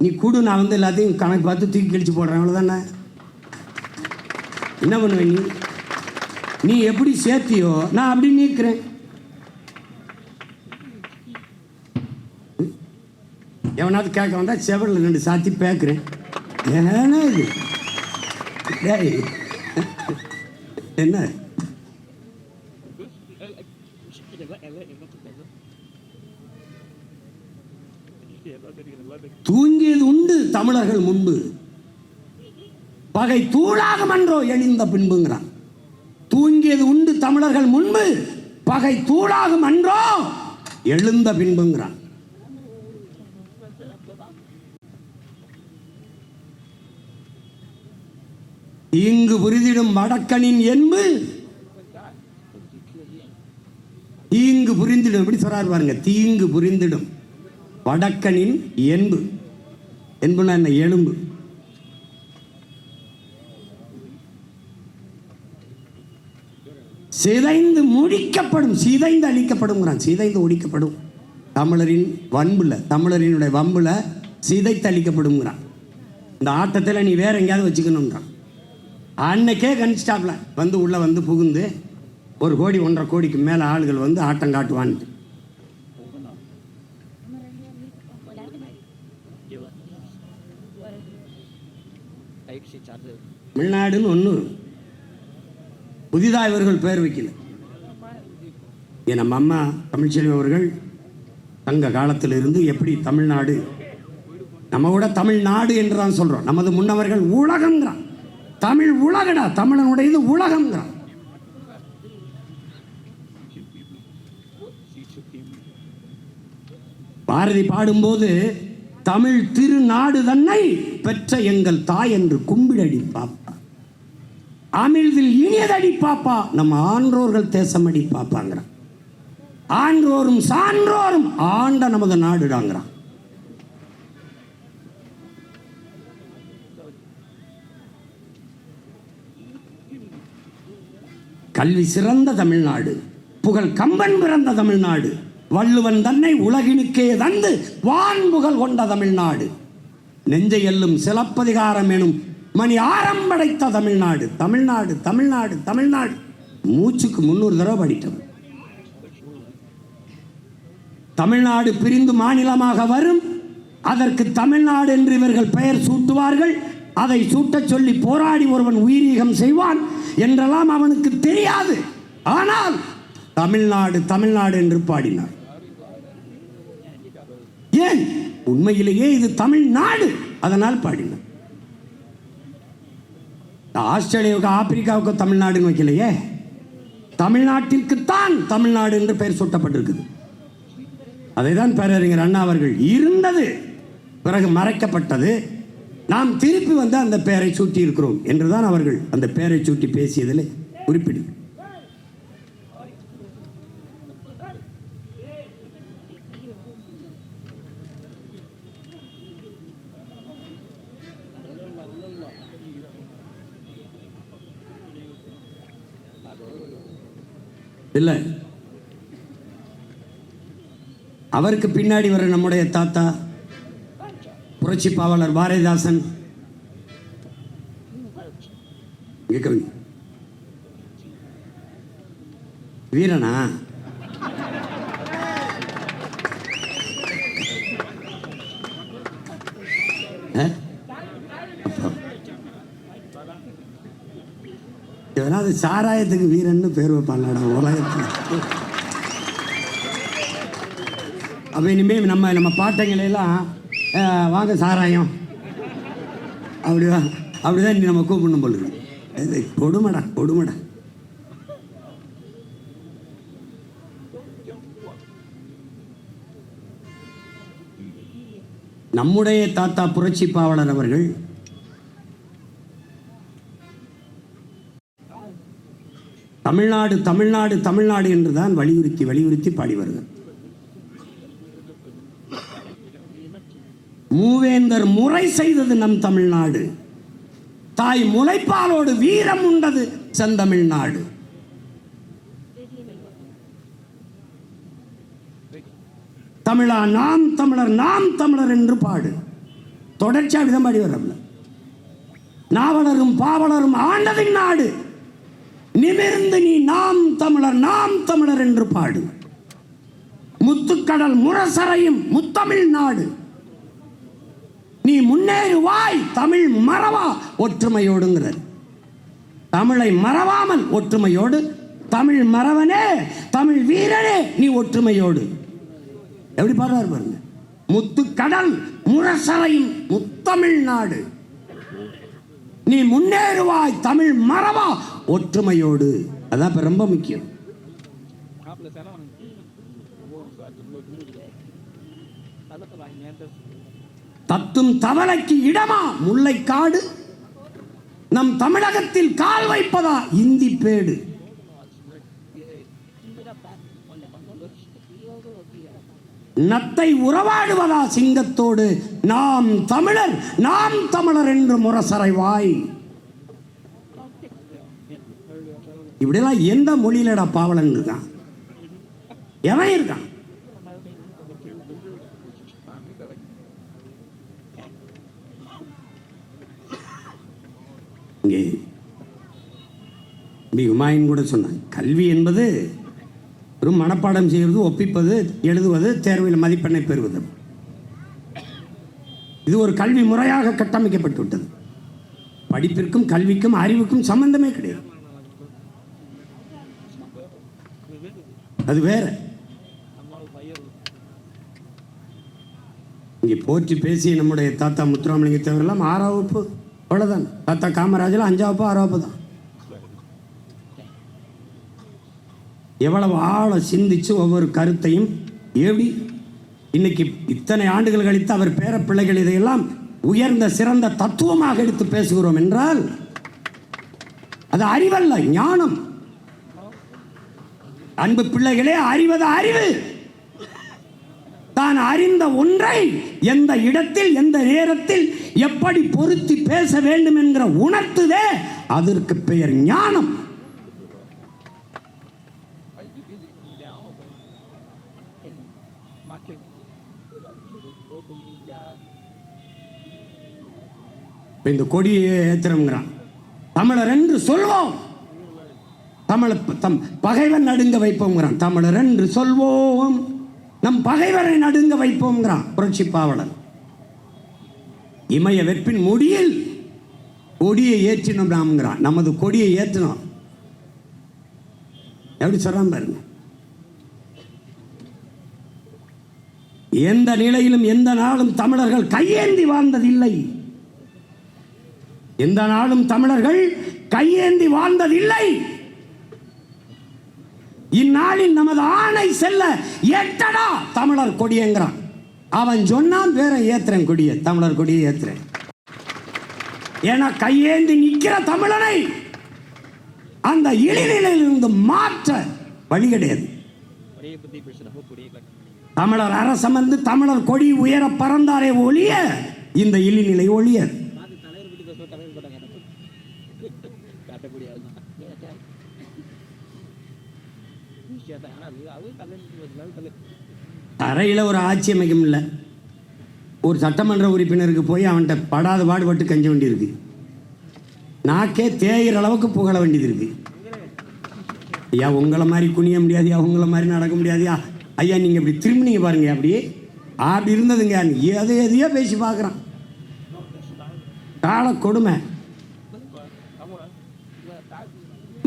நீ கூடு, நான் வந்து எல்லாத்தையும் கணக்கு பார்த்து தூக்கி கழிச்சு போடுறேன், அவ்வளோதானே. என்ன பண்ணுவேன் நீ? நீ எப்படி சேர்த்தியோ நான் அப்படி நீக்கிறேன். எவனாவது கேட்க வந்தா செவலில் 2 சாத்தி பேக்குறேன். ஏன்னா இது என்ன தூங்கியது உண்டு தமிழர்கள் முன்பு, பகை தூளாகும் என்றோ எழிந்த பின்புங்கிறான். தூங்கியது உண்டு தமிழர்கள் முன்பு, பகை தூளாகும் என்றோ எழுந்த பின்புங்கிறான். இங்கு புரிந்திடும் வடக்கனின் என்பு தீங்கு புரிந்திடும். எப்படி சொல்றாரு பாருங்க, தீங்கு புரிந்திடும் வடக்கனின் என்பு. என்புனா என்ன? எலும்பு. சிதைந்து முடிக்கப்படும், சிதைந்து அழிக்கப்படும், சிதைந்து ஒழிக்கப்படும். தமிழரின் வன்புல, தமிழரினுடைய வம்புல சிதைத்து அழிக்கப்படும். இந்த ஆட்டத்தில் நீ வேற எங்கேயாவது வச்சுக்கணும்ன்றான். அன்னைக்கே கணிச்சிட்டாப்ல வந்து உள்ள வந்து புகுந்து 1 கோடி 1.5 கோடிக்கு மேலே ஆளுகள் வந்து ஆட்டம் காட்டுவான்ட்டு. தமிழ்நாடுன்னு ஒன்று புதிதாக இவர்கள் பேர் வைக்கல. என் நம்ம அம்மா தமிழ்ச்செல்வி அவர்கள் தங்க காலத்திலிருந்து எப்படி தமிழ்நாடு, நம்ம கூட தமிழ்நாடு என்று தான் சொல்கிறோம், நமது முன்னவர்கள் உலகங்கிறான். தமிழ் உலகடா, தமிழனுடையது உலகங்கிறான். பாரதி பாடும்போது தமிழ் திருநாடு தன்னை பெற்ற எங்கள் தாய் என்று கும்பிடடி பாப்பா, அமிழ்தில் இனியதடி பாப்பா, நம்ம ஆன்றோர்கள் தேசமடி பாப்பாங்கிறான். ஆன்றோரும் சான்றோரும் ஆண்ட நமது நாடுடாங்கிறான். கல்வி சிறந்த தமிழ்நாடு, புகழ் கம்பன் பிறந்த தமிழ்நாடு, வள்ளுவன் தன்னை உலகினுக்கே தந்து வான்புகழ் கொண்ட தமிழ்நாடு, நெஞ்சை எல்லும் சிலப்பதிகாரம் எனும் மணி ஆரம்படைத்த தமிழ்நாடு. தமிழ்நாடு தமிழ்நாடு தமிழ்நாடு மூச்சுக்கு 300 தடவை படித்தோம். தமிழ்நாடு பிரிந்து மாநிலமாக வரும், அதற்கு தமிழ்நாடு என்று இவர்கள் பெயர் சூட்டுவார்கள். அதை சூட்டச் சொல்லி போராடி ஒருவன் உயிரீகம் செய்வான் என்றெல்லாம் அவனுக்கு தெரியாது. ஆனால் தமிழ்நாடு தமிழ்நாடு என்று பாடினார். ஏன்? உண்மையிலேயே இது தமிழ்நாடு, அதனால் பாடினார். ஆஸ்திரேலியாவுக்கு ஆப்பிரிக்காவுக்கு தமிழ்நாடுன்னு வைக்கலையே, தமிழ்நாட்டிற்குத்தான் தமிழ்நாடு என்று பெயர் சூட்டப்பட்டிருக்குது. அதைதான் பேரறிஞர் அண்ணா அவர்கள் இருந்தது, பிறகு மறைக்கப்பட்டது, நாம் திருப்பி வந்து அந்த பெயரை சூட்டி இருக்கிறோம் என்றுதான் அவர்கள் அந்த பெயரை சூட்டி பேசியதில் குறிப்பிடு. இல்லை, அவருக்கு பின்னாடி வர நம்முடைய தாத்தா புரட்சி பாவலர் பாரதிதாசன், வீரனா அது சாராயத்துக்கு வீரன்னு பேர் வைப்பாங்க உலகத்தில். அப்போ இனிமேல் நம்ம பாட்டைங்களெல்லாம் வாங்க சாராயம் அப்படிதான் நம்ம கூப்பிடணும் போல இருக்கு. கொடுமடா கொடுமடா. நம்முடைய தாத்தா புரட்சி பாவலர் அவர்கள் தமிழ்நாடு தமிழ்நாடு தமிழ்நாடு என்றுதான் வலியுறுத்தி வலியுறுத்தி பாடி வருகிறார். மூவேந்தர் முறை செய்தது நம் தமிழ்நாடு, தாய் முளைப்பாலோடு வீரம் உண்டது செந்தமிழ்நாடு. தமிழா நாம் தமிழர் நாம் தமிழர் என்று பாடு. தொடர்ச்சியா விதம் பாடி வர நாவலரும் பாவலரும் ஆண்டதின் நாடு, நிமிர்ந்து நீ நாம் தமிழர் என்று பாடு. முத்துக்கடல் முரசறையும் முத்தமிழ் நாடு, நீ முன்னேறுவாய் தமிழ் மறவா ஒற்றுமையோடுங்கிறார். தமிழை மறவாமல் ஒற்றுமையோடு, தமிழ் மறவனே தமிழ் வீரனே நீ ஒற்றுமையோடு. எப்படி பாடுறாரு பாருங்க. முத்துக்கடல் முரசறையும் முத்தமிழ் நாடு, நீ முன்னேறுவாய் தமிழ் மறவா ஒற்றுமையோடு. அதான் இப்ப ரொம்ப முக்கியம். தத்தும் தவளைக்கு இடமா முல்லைக்காடு, நம் தமிழகத்தில் கால் வைப்பதா இந்தி பேடு. நத்தை உறவாடுவதா சிங்கத்தோடு, நாம் தமிழர் என்று முரசறைவாய். இப்படிலாம் எந்த மொழியிலடா பாவலன் இருக்கான்? எவன் இருக்கான்? இங்கே ஹுமாயூன் கூட சொன்னான், கல்வி என்பது ஒரு மனப்பாடம் செய்வது, ஒப்பிப்பது, எழுதுவது, தேர்வில் மதிப்பெண்ணை பெறுவது. இது ஒரு கல்வி முறையாக கட்டமைக்கப்பட்டு விட்டது. படிப்பிற்கும் கல்விக்கும் அறிவுக்கும் சம்பந்தமே கிடையாது. அது வேற. இங்கே போற்றி பேசி நம்முடைய தாத்தா முத்துராமலிங்க தேவரெல்லாம் 6ஆம் வகுப்பு, அவ்வளோதான். தாத்தா காமராஜெல்லாம் 5ஆம் வகுப்பு 6ஆம் வகுப்பு தான். எவ்வளவு ஆழ சிந்திச்சு ஒவ்வொரு கருத்தையும் எப்படி இன்னைக்கு இத்தனை ஆண்டுகள் கழித்து அவர் பேர பிள்ளைகள் இதையெல்லாம் உயர்ந்த சிறந்த தத்துவமாக எடுத்து பேசுகிறோம் என்றால் அது அறிவல்ல, ஞானம். அன்பு பிள்ளைகளே, அறிவது அறிவு. தான் அறிந்த ஒன்றை எந்த இடத்தில் எந்த நேரத்தில் எப்படி பொருத்தி பேச வேண்டும் என்கிற உணர்த்துதே அதற்கு பெயர் ஞானம். இந்த கொடியை ஏத்திரம்ங்கிறான். தமிழர் என்று சொல்வோம், பகைவன் நடுங்க வைப்போம்ங்கிறான். தமிழர் என்று சொல்வோம், நம் பகைவரை நடுங்க வைப்போம்ங்கிறான் புரட்சி பாவலன். இமய வெப்பின் முடியில் கொடியை ஏற்றினோம் நாம்ங்கிறான். நமது கொடியை ஏற்றினோம். எப்படி சொல்றான் பாருங்க. எந்த நிலையிலும் எந்த நாளும் தமிழர்கள் கையேந்தி வாழ்ந்ததில்லை. எந்த நாளும் தமிழர்கள் கையேந்தி வாழ்ந்ததில்லை. இந்நாளில் நமது ஆணை செல்ல ஏற்றடா தமிழர் கொடியேங்கிறான். அவன் சொன்னான் வேற ஏத்துறேன் கொடிய, தமிழர் கொடியை ஏத்துறேன். ஏன்னா கையேந்தி நிற்கிற தமிழனை அந்த இழிநிலையிலிருந்து மாற்ற வழி கிடையாது. தமிழர் அரசம் வந்து தமிழர் கொடி உயர பறந்தாரே ஒழிய இந்த இழிநிலை ஒழிய. தரையில ஒரு ஆட்சி அமைக்கும் இல்லை. ஒரு சட்டமன்ற உறுப்பினருக்கு போய் அவன்கிட்ட படாத பாடுபட்டு கஞ்ச வேண்டியிருக்கு. நாக்கே தேயிற அளவுக்கு புகழ வேண்டியது இருக்கு. ஐயா உங்களை மாதிரி குனிய முடியாதியா, உங்களை மாதிரி நடக்க முடியாதியா, ஐயா நீங்க இப்படி திரும்பினீங்க பாருங்க, அப்படியே அப்படி இருந்ததுங்க. எதையோ பேசி பார்க்குறான். கால கொடுமை.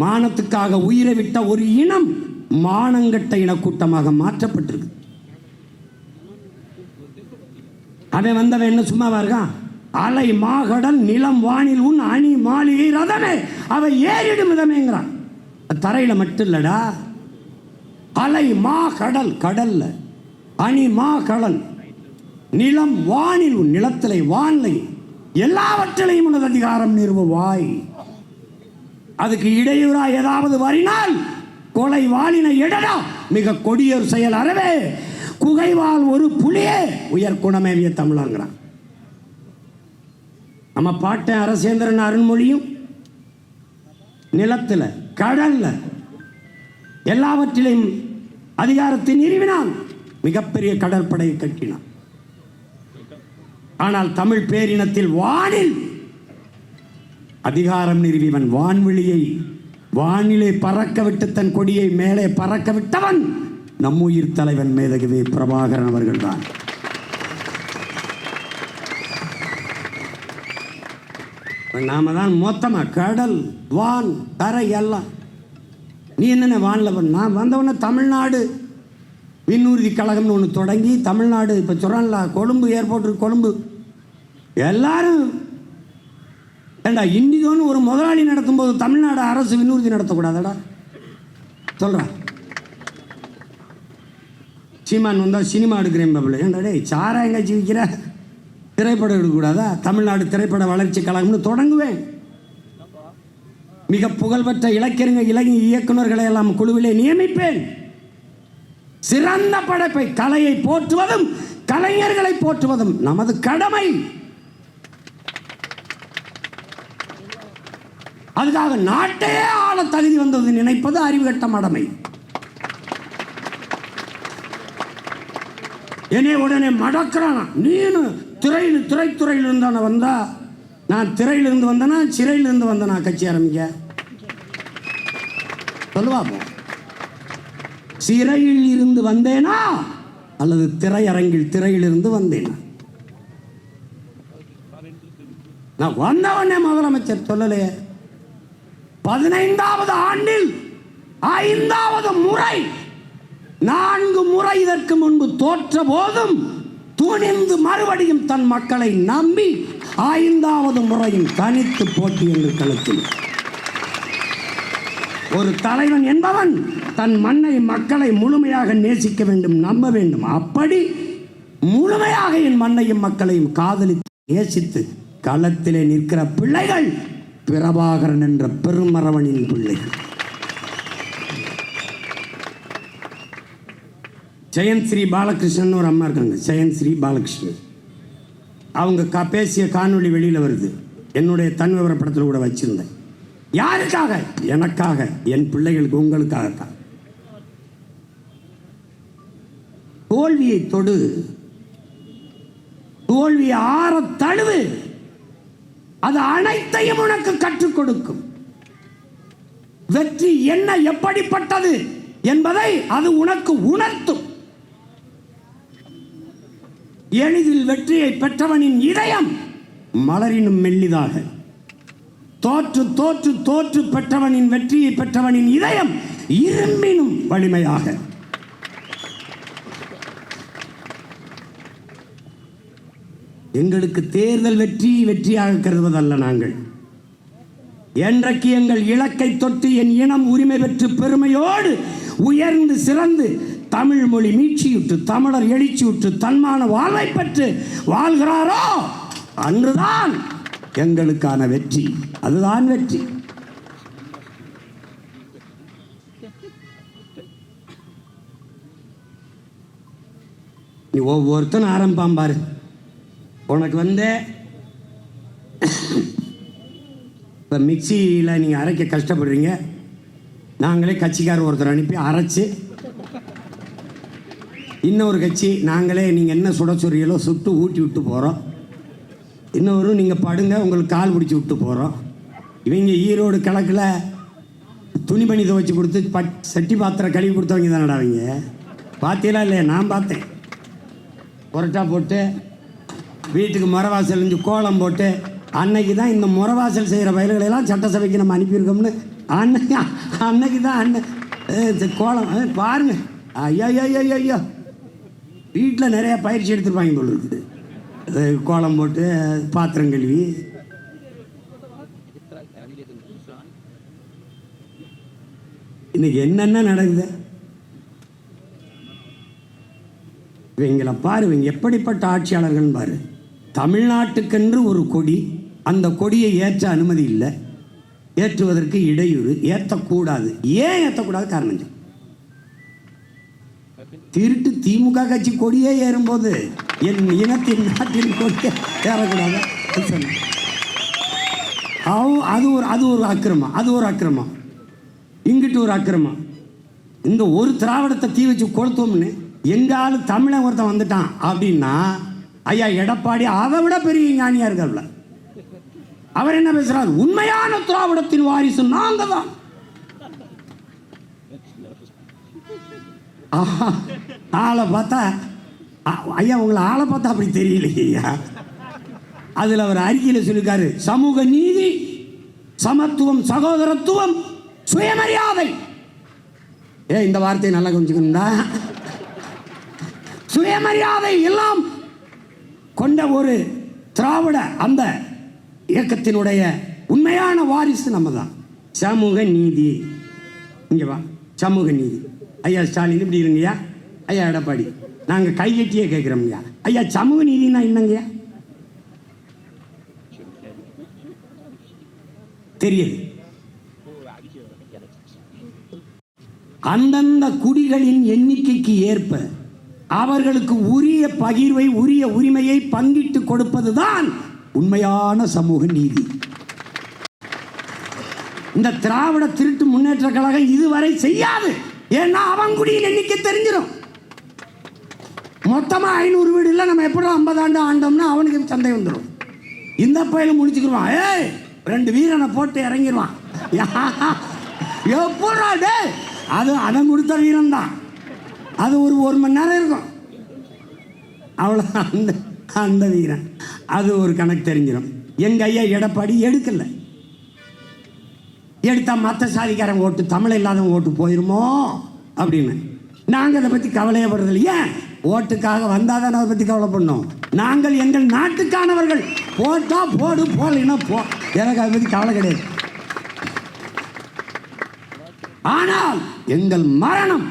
மானத்துக்காக உயிரை விட்ட ஒரு இனம் மானங்கட்ட இனக்கூட்டமாக மாற்றப்பட்டிருக்கு. அவன் வந்தவன் என்ன சும்மாவா இருக்கான்? அலை மாகடல் நிலம் வானில் உன் அணி மாளிகை ரதமே அவை ஏறிடும் விதமேங்கிறான். தரையில மட்டும் இல்லடா, அலை மா கடல், கடல்ல அணி மா கடல், நிலம் வானில் உன் நிலத்திலே வானிலை எல்லாவற்றிலையும் உனது அதிகாரம் நிறுவுவாய். அதுக்கு இடையூறா ஏதாவது வரினால் கொலை வாளினை எடடா மிக கொடியோர் செயல் அறவே குகைவால் ஒரு புலியே உயர் குணமேவிய தமிழங்கிறான். நம்ம பாட்டன் அரசேந்திரன் அருண்மொழியும் நிலத்துல கடல்ல எல்லாவற்றிலையும் அதிகாரத்தை நிறுவினான். மிகப்பெரிய கடற்படையை கட்டினான். ஆனால் தமிழ் பேரினத்தில் வானில் அதிகாரம் நிறுவியவன், வான்வெளியை வானிலே பறக்க விட்டு தன் கொடியை மேலே பறக்க விட்டவன் நம் உயிர் தலைவன் மேதகவி பிரபாகரன் அவர்கள் தான். நாம தான் மொத்தமா கடல் வான் தரை எல்லாம். நீ என்னென்ன வானில் பண்ண? நான் வந்தவொடனே தமிழ்நாடு விண்ணூர்தி கழகம்னு ஒன்று தொடங்கி தமிழ்நாடு இப்போ சொல்கிறான்ல, கொழும்பு ஏர்போர்ட் கொழும்பு எல்லாரும் ஏண்டா இண்டிகோன்னு ஒரு முதலாளி நடத்தும் போது தமிழ்நாடு அரசு விண்ணூர்தி நடத்தக்கூடாதடா சொல்கிறான். சீமான் வந்தால் சினிமா எடுக்கிறேன் பாப்பில். ஏன்டா டே சாரா எங்கே ஜீவிக்கிற, திரைப்படம் எடுக்கக்கூடாதா? தமிழ்நாடு திரைப்பட வளர்ச்சி கழகம்னு தொடங்குவேன். மிக புகழ்பெற்ற இலக்கிய இயக்குநர்களை எல்லாம் குழுவிலே நியமிப்பேன். சிறந்த படைப்பை கலையை போற்றுவதும் கலைஞர்களை போற்றுவதும் நமது கடமை. அதுக்காக நாட்டையே ஆள தகுதி வந்தது நினைப்பது அறிவுகட்ட மடமை. என்னை உடனே மடக்கிறான். நீனு திரைத்துறையில் இருந்தான வந்தா, நான் திரையிலிருந்து வந்தனா சிறையிலிருந்து வந்தனா கட்சி ஆரம்பிக்க சொல்லுவா. சிறையில் இருந்து வந்தேனா அல்லது திரையரங்கில் திரையிலிருந்து வந்தேனா? நான் வந்தவனே முதலமைச்சர் சொல்லலையே. 15வது ஆண்டில் 5வது முறை 4 முறை இதற்கு முன்பு தோற்ற போதும் துணிந்து மறுபடியும் தன் மக்களை நம்பி 5வது முறையும் தனித்து போட்டி என்று களத்தில். ஒரு தலைவன் என்பவன் தன் மண்ணை மக்களை முழுமையாக நேசிக்க வேண்டும், நம்ப வேண்டும். அப்படி முழுமையாக என் மண்ணையும் மக்களையும் காதலித்து நேசித்து களத்திலே நிற்கிற பிள்ளைகள் பிரபாகரன் என்ற பெருமரவனின் பிள்ளைகள். ஜெயந்த்ஸ்ரீ பாலகிருஷ்ணன் ஒரு அம்மா இருக்காங்க, ஜெயந்த்ஸ்ரீ பாலகிருஷ்ணன். அவங்க பேசிய காணொளி வெளியில் வருது. என்னுடைய தன் விவரப்படத்தில் கூட வச்சிருந்தேன். யாருக்காக? எனக்காக, என் பிள்ளைகளுக்கு, உங்களுக்காகத்தான். தோல்வியை தொடு, தோல்வியை ஆற தழுவு, அது அனைத்தையும் உனக்கு கற்றுக் கொடுக்கும். வெற்றி என்ன, எப்படிப்பட்டது என்பதை அது உனக்கு உணர்த்தும். எளிதில் வெற்றியை பெற்றவனின் இதயம் மலரினும் மெல்லிதாக, தோற்று தோற்று தோற்று பெற்றவனின் வெற்றியை பெற்றவனின் இதயம் இரும்பினும் வலிமையாக. எங்களுக்கு தேர்தல் வெற்றியாக கருதுவதல்ல. நாங்கள் என்றைக்கு எங்கள் இலக்கை தொட்டு என் இனம் உரிமை பெற்று பெருமையோடு உயர்ந்து சிறந்து தமிழ் மொழி மீட்சியுற்று தமிழர் எழுச்சியுற்று தன்மான வாழ்வை பெற்று வாழ்கிறாரோ அன்றுதான் எங்களுக்கான வெற்றி. அதுதான் வெற்றி. நீ ஒவ்வொருத்தனும் ஆரம்பிப்பான் பாரு. உனக்கு இப்போ மிக்சியில் நீங்கள் அரைக்க கஷ்டப்படுறீங்க. நாங்களே கட்சிக்காரர் ஒருத்தர் அனுப்பி அரைச்சி, இன்னொரு கட்சி நாங்களே நீங்கள் என்ன சுட சொல்றீங்களோ சுட்டு ஊட்டி விட்டு போகிறோம். இன்னொரு நீங்கள் படுங்க உங்களுக்கு கால் பிடிச்சி விட்டு போகிறோம். இவங்க ஈரோடு கிழக்கில் துணிமணி துவைச்சி கொடுத்து சட்டி பாத்திரம் கழுவி கொடுத்தவங்க தானடா அவங்க. பார்த்தீங்களா இல்லையா? நான் பார்த்தேன். புரட்டா போட்டு வீட்டுக்கு முறவாசல் இருந்து கோலம் போட்டு, அன்னைக்கு தான் இந்த முறவாசல் செய்கிற வயல்களெல்லாம் சட்டசபைக்கு நம்ம அனுப்பியிருக்கோம்னு அன்னைக்கு தான் அண்ணன் கோலம் பாருங்க. ஐயோ ஐயோ ஐயோ, வீட்டில் நிறையா பயிற்சி எடுத்துருப்பாங்க போல இருக்குது. கோலம் போட்டு பாத்திரம் கழுவி. இன்னைக்கு என்னென்ன நடக்குது இவங்களை பாரு. இவங்க எப்படிப்பட்ட ஆட்சியாளர்கள் பாரு. தமிழ்நாட்டுக்கென்று ஒரு கொடி, அந்த கொடியை ஏற்ற அனுமதி இல்லை, ஏற்றுவதற்கு இடையூறு, ஏற்றக்கூடாது. ஏன் ஏற்றக்கூடாது? காரணம் திருட்டு திமுக கட்சி கொடியே ஏறும்போது என் இனத்தின் நாட்டின் கொடியே ஏறக்கூடாது. அது ஒரு அக்கிரமம், அது ஒரு அக்கிரமம், இங்கிட்டு ஒரு அக்கிரமம். இந்த ஒரு திராவிடத்தை தீ வச்சு கொளுத்தோம்னு எங்காலும் தமிழன் ஒருத்தன் வந்துட்டான் அப்படின்னா, ஐயா எடப்பாடி அதை விட பெரிய ஞானியா இருக்கார்ல. அவர் என்ன பேசுறாரு? உண்மையான திராவிடத்தின் வாரிசு நாங்க தான். ஆளை பார்த்தா, ஐயா உங்களை ஆளை பார்த்தா அப்படி தெரியலையா? அதுல அவர் அறிக்கையில் சொல்லிருக்காரு, சமூக நீதி, சமத்துவம், சகோதரத்துவம், சுயமரியாதை. இந்த வார்த்தையை நல்லா கொஞ்சிக்கணும்டா. சுயமரியாதை எல்லாம் கொண்ட ஒரு திராவிட அந்த இயக்கத்தினுடைய உண்மையான வாரிசு நம்ம தான். சமூக நீதி, இங்க வா, சமூக நீதி. ஐயா ஸ்டாலின் இப்படி இருங்கய்யா, ஐயா எடப்பாடி நாங்கள் கைகட்டியே கேட்குறோம்யா. ஐயா சமூக நீதினா என்னங்கய்யா தெரியுது? அந்தந்த குடிகளின் எண்ணிக்கைக்கு ஏற்ப அவர்களுக்கு உரிய பகிர்வை, உரிய உரிமையை பங்கிட்டு கொடுப்பதுதான் உண்மையான சமூக நீதி. இந்த திராவிட திருட்டு முன்னேற்ற கழகம் இதுவரை செய்யாது. ஏன்னா அவன் குடியின் எண்ணிக்கை தெரிஞ்சிடும். மொத்தமா 500 வீடு இல்லை, நம்ம எப்படி 50 ஆண்டு ஆண்டோம்னா அவனுக்கு சந்தை வந்துடும். இந்த பயில முடிச்சுக்கிடுவான். 2 வீரனை போட்டு இறங்கிடுவான். எப்படா அது அவன் கொடுத்த வீரன் தான். அது ஒரு மணி நேரம் இருக்கும், அவ்வளோ. அந்த வீரன் அது ஒரு கணக்கு தெரிஞ்சிடும். எங்க ஐயா எடப்பாடி எடுக்கல. எடுத்தா மற்ற சாதிக்காரங்க ஓட்டு, தமிழ் இல்லாதவங்க ஓட்டு போயிருமோ அப்படின்னு. நாங்கள் அதை பற்றி கவலையப்படுறதில்லை. ஏன்? ஓட்டுக்காக வந்தால் தான் அதை பற்றி கவலை பண்ணோம். நாங்கள் எங்கள் நாட்டுக்கானவர்கள். போட்டா போடு, போடலைன்னா போ, எனக்கு அதை பற்றி கவலை கிடையாது. ஆனால் எங்கள் மரணம்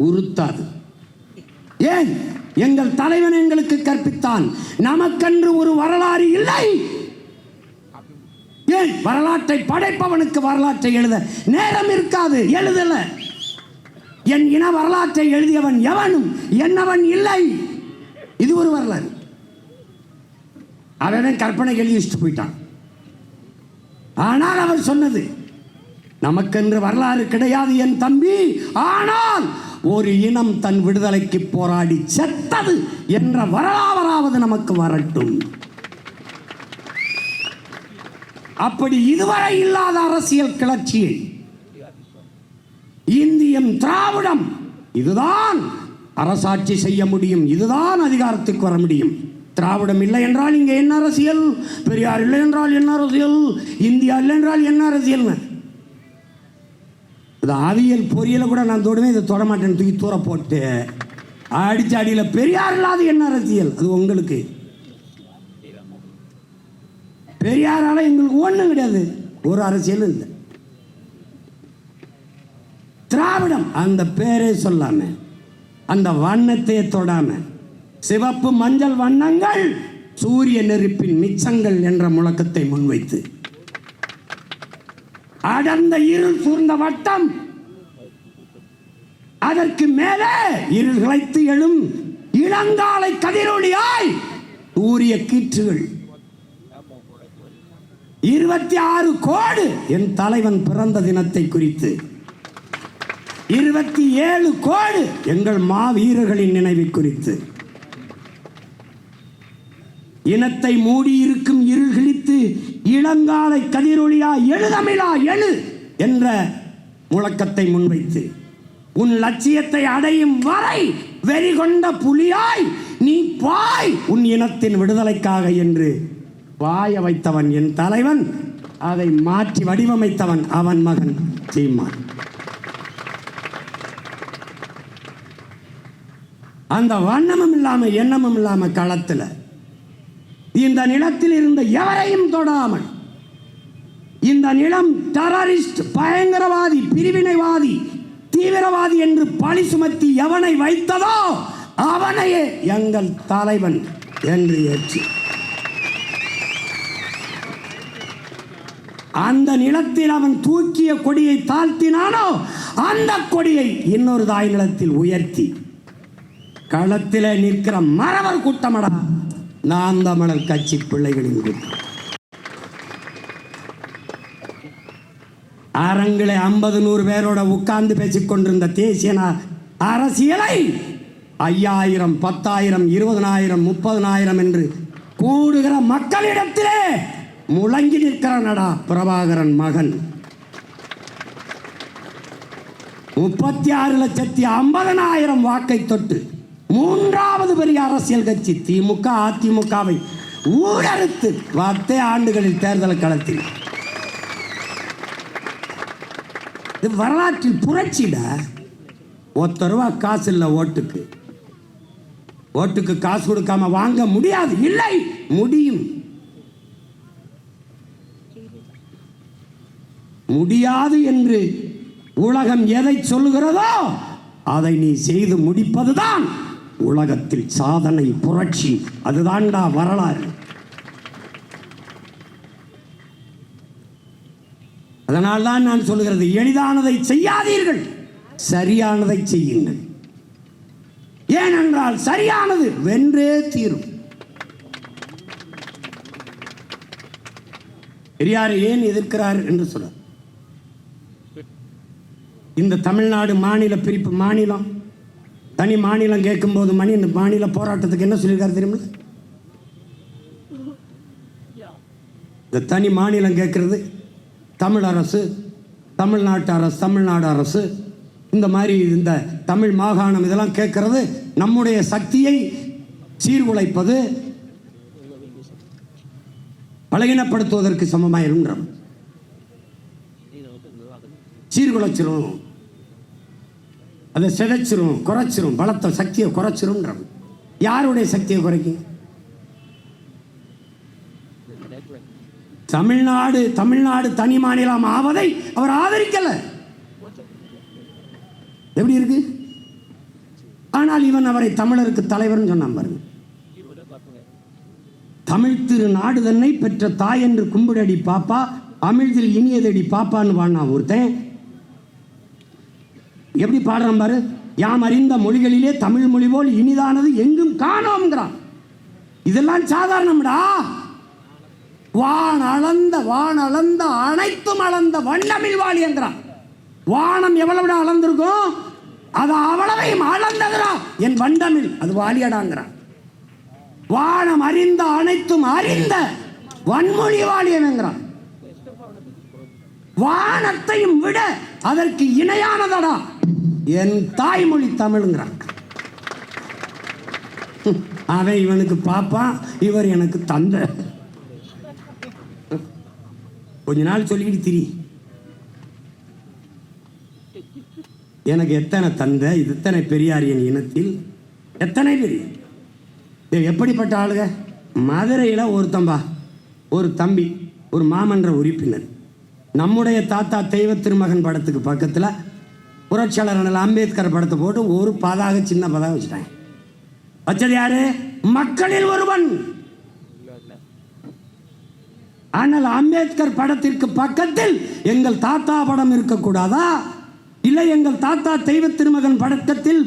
உறுத்தாது. ஏன்? எங்கள் தலைவன் எங்களுக்கு கற்பித்தான், நமக்கென்று ஒரு வரலாறு இல்லை. ஏன்? வரலாற்றை படைப்பவனுக்கு வரலாற்றை எழுத நேரம் இருக்காது, எழுதல. என் இன வரலாற்றை எழுதியவன் எவனும் என்னவன் இல்லை. இது ஒரு வரலாறு. அவன் கற்பனை எழுதி வச்சுட்டு போயிட்டான். ஆனால் அவர் சொன்னது, நமக்கென்று வரலாறு கிடையாது என் தம்பி, ஆனால் ஒரு இனம் தன் விடுதலைக்கு போராடி செத்தது என்ற வரலாறாவது நமக்கு வரட்டும். அப்படி இதுவரை இல்லாத அரசியல் கிளர்ச்சியை இந்தியம், திராவிடம், இதுதான் அரசாட்சி செய்ய முடியும், இதுதான் அதிகாரத்துக்கு வர முடியும். திராவிடம் இல்லை என்றால் இங்கே என்ன அரசியல்? பெரியார் இல்லை என்றால் என்ன அரசியல்? இந்தியா இல்லை என்றால் என்ன அரசியல்? இது ஆவியல் பொறியியலை கூட நான் தொடுவேன், இதை தொட மாட்டேன், தூக்கி தூர போட்டு அடிச்சு அடியில் பெரியார் இல்லாத என்ன அரசியல்? அது உங்களுக்கு. பெரியாரால எங்களுக்கு ஒன்றும் கிடையாது, ஒரு அரசியலும் இல்லை. திராவிடம் அந்த பேரே சொல்லாம, அந்த வண்ணத்தை தொடாம, சிவப்பு மஞ்சள் வண்ணங்கள் சூரிய நெருப்பின் மிச்சங்கள் என்ற முழக்கத்தை முன்வைத்து, அடர்ந்த இருள் சூழ்ந்த வட்டம், அதற்கு மேலே இருள் கிளைத்து எழும் இளங்காலை கதிரொளியாய் சூரிய கீற்றுகள், 26 கோடு என் தலைவன் பிறந்த தினத்தை குறித்து, 27 கோடு எங்கள் மாவீரர்களின் நினைவை குறித்து, இனத்தை மூடி இருக்கும் இருள் கிழித்து இளங்காலை கதிரொளியா எழுதமிழா எழு என்ற முழக்கத்தை முன்வைத்து, உன் லட்சியத்தை அடையும் வரை வெறி கொண்ட புலியாய் நீ பாய் உன் இனத்தின் விடுதலைக்காக என்று வாய வைத்தவன் என் தலைவன். அதை மாற்றி வடிவமைத்தவன் அவன் மகன் சீமான். அந்த வண்ணமும் இல்லாம எண்ணமும் இல்லாம களத்தில் இந்த நிலத்தில் இருந்த எவரையும் தொடாமல், இந்த நிலம் டெரரிஸ்ட், பயங்கரவாதி, பிரிவினைவாதி, தீவிரவாதி என்று பழி சுமத்தி எவனை வைத்ததோ அவனையே எங்கள் தலைவன் என்று ஏற்றி, அந்த நிலத்தில் அவன் தூக்கிய கொடியை தாழ்த்தினானோ அந்த கொடியை இன்னொரு தாய் நிலத்தில் உயர்த்தி களத்தில் நிற்கிற மறவர் கூட்டமடா நாம் தமிழர் கட்சி பிள்ளைகளின் கூட்டம். அரங்கிலே 50-100 பேரோட உட்கார்ந்து பேசிக் கொண்டிருந்த தேசிய அரசியலை 5000, 10,000, 20,000, 30,000 என்று கூடுகிற மக்களிடத்திலே முழங்கி நிற்கிறனடா பிரபாகரன் மகன். 36,50,000 வாக்கை தொட்டு 3வது பெரிய அரசியல் கட்சி திமுக அதிமுகவை ஊடறுத்து 10 ஆண்டுகளில் தேர்தல் களத்தில். இது வரலாற்றில் புரட்சிட. ₹1 காசு இல்லை ஓட்டுக்கு. ஓட்டுக்கு காசு கொடுக்காம வாங்க முடியாது. இல்லை, முடியும். முடியாது என்று உலகம் எதை சொல்லுகிறதோ அதை நீ செய்து முடிப்பதுதான் உலகத்தில் சாதனை, புரட்சி. அதுதான்டா வரலாறு. அதனால்தான் நான் சொல்லுகிறது, எளிதானதை செய்யாதீர்கள், சரியானதை செய்யுங்கள். ஏனென்றால் சரியானது வென்றே தீரும். பெரியார் ஏன் எதிர்க்கிறார் என்று சொல்றார். இந்த தமிழ்நாடு மாநில பிரிப்பு, மாநிலம் தனி மாநிலம் கேட்கும்போது இந்த மாநில போராட்டத்துக்கு என்ன சொல்லியிருக்காரு தெரியுமா? இந்த தனி மாநிலம் கேட்கறது தமிழ் அரசு, தமிழ்நாட்டு அரசு, தமிழ்நாடு அரசு, இந்த மாதிரி இந்த தமிழ் மாகாணம் இதெல்லாம் கேட்கறது நம்முடைய சக்தியை சீர்குலைப்பது, பலகீனப்படுத்துவதற்கு சமமாயிருன்றோம். சீர்குலைச்சிரும். அதை சிதைச்சிரும், குறைச்சிரும், பலத்தை சக்தியை குறைச்சிரும். யாருடைய சக்தியை குறைக்கும்? தமிழ்நாடு தனி மாநிலம் ஆவதை அவர் ஆதரிக்கல. எப்படி இருக்கு? ஆனால் இவன் அவரை தமிழருக்கு தலைவர் சொன்னான் பாருங்க. தமிழ் திரு நாடு தன்னை பெற்ற தாய் என்று கும்பிடடி பாப்பா, அமிழ்தில் இனியதடி பாப்பான்னு பாடினா ஒருத்தன். எப்படி பாடுறான் பாரு. யாம் அறிந்த மொழிகளிலே தமிழ் மொழி போல் இனிதானது எங்கும் காணோம்ங்கிறான். இதெல்லாம் சாதாரணம்டா. வான் அளந்த அனைத்தும் அளந்த வண்ணமில் வாழி என்கிறான். வானம் எவ்வளவு அளந்திருக்கும், அது அவ்வளவையும் அளந்ததுடா என் வண்டமில், அது வாலியடாங்கிறான். வானம் அறிந்த அனைத்தும் அறிந்த வன்மொழி வாழியவங்கிறான். வானத்தையும் விட அதற்கு இணையானதடா என் தாய்மொழி தமிழ்ங்கிறான். அவன் இவனுக்கு பாப்பா, இவர் எனக்கு தந்தை. கொஞ்ச நாள் சொல்லிக்கிட்டு திரி. எனக்கு எத்தனை தந்தை, இது எத்தனை பெரியாரியன் இனத்தில் எத்தனை பெரிய எப்படிப்பட்ட ஆளுங்க. மதுரையில் ஒரு தம்பி, ஒரு மாமன்ற உறுப்பினர், நம்முடைய தாத்தா தெய்வ திருமகன் படத்துக்கு பக்கத்தில் புரட்சியாளர் அம்பேத்கர் படத்தை போட்டு ஒரு பதாக, சின்ன பதாக வச்சுட்டாங்க. வச்சது யாரு? மக்களில் ஒருவன். ஆனால் அம்பேத்கர் படத்திற்கு பக்கத்தில் எங்கள் தாத்தா படம் இருக்கக்கூடாதா? இல்லை எங்கள் தாத்தா தெய்வ திருமகன்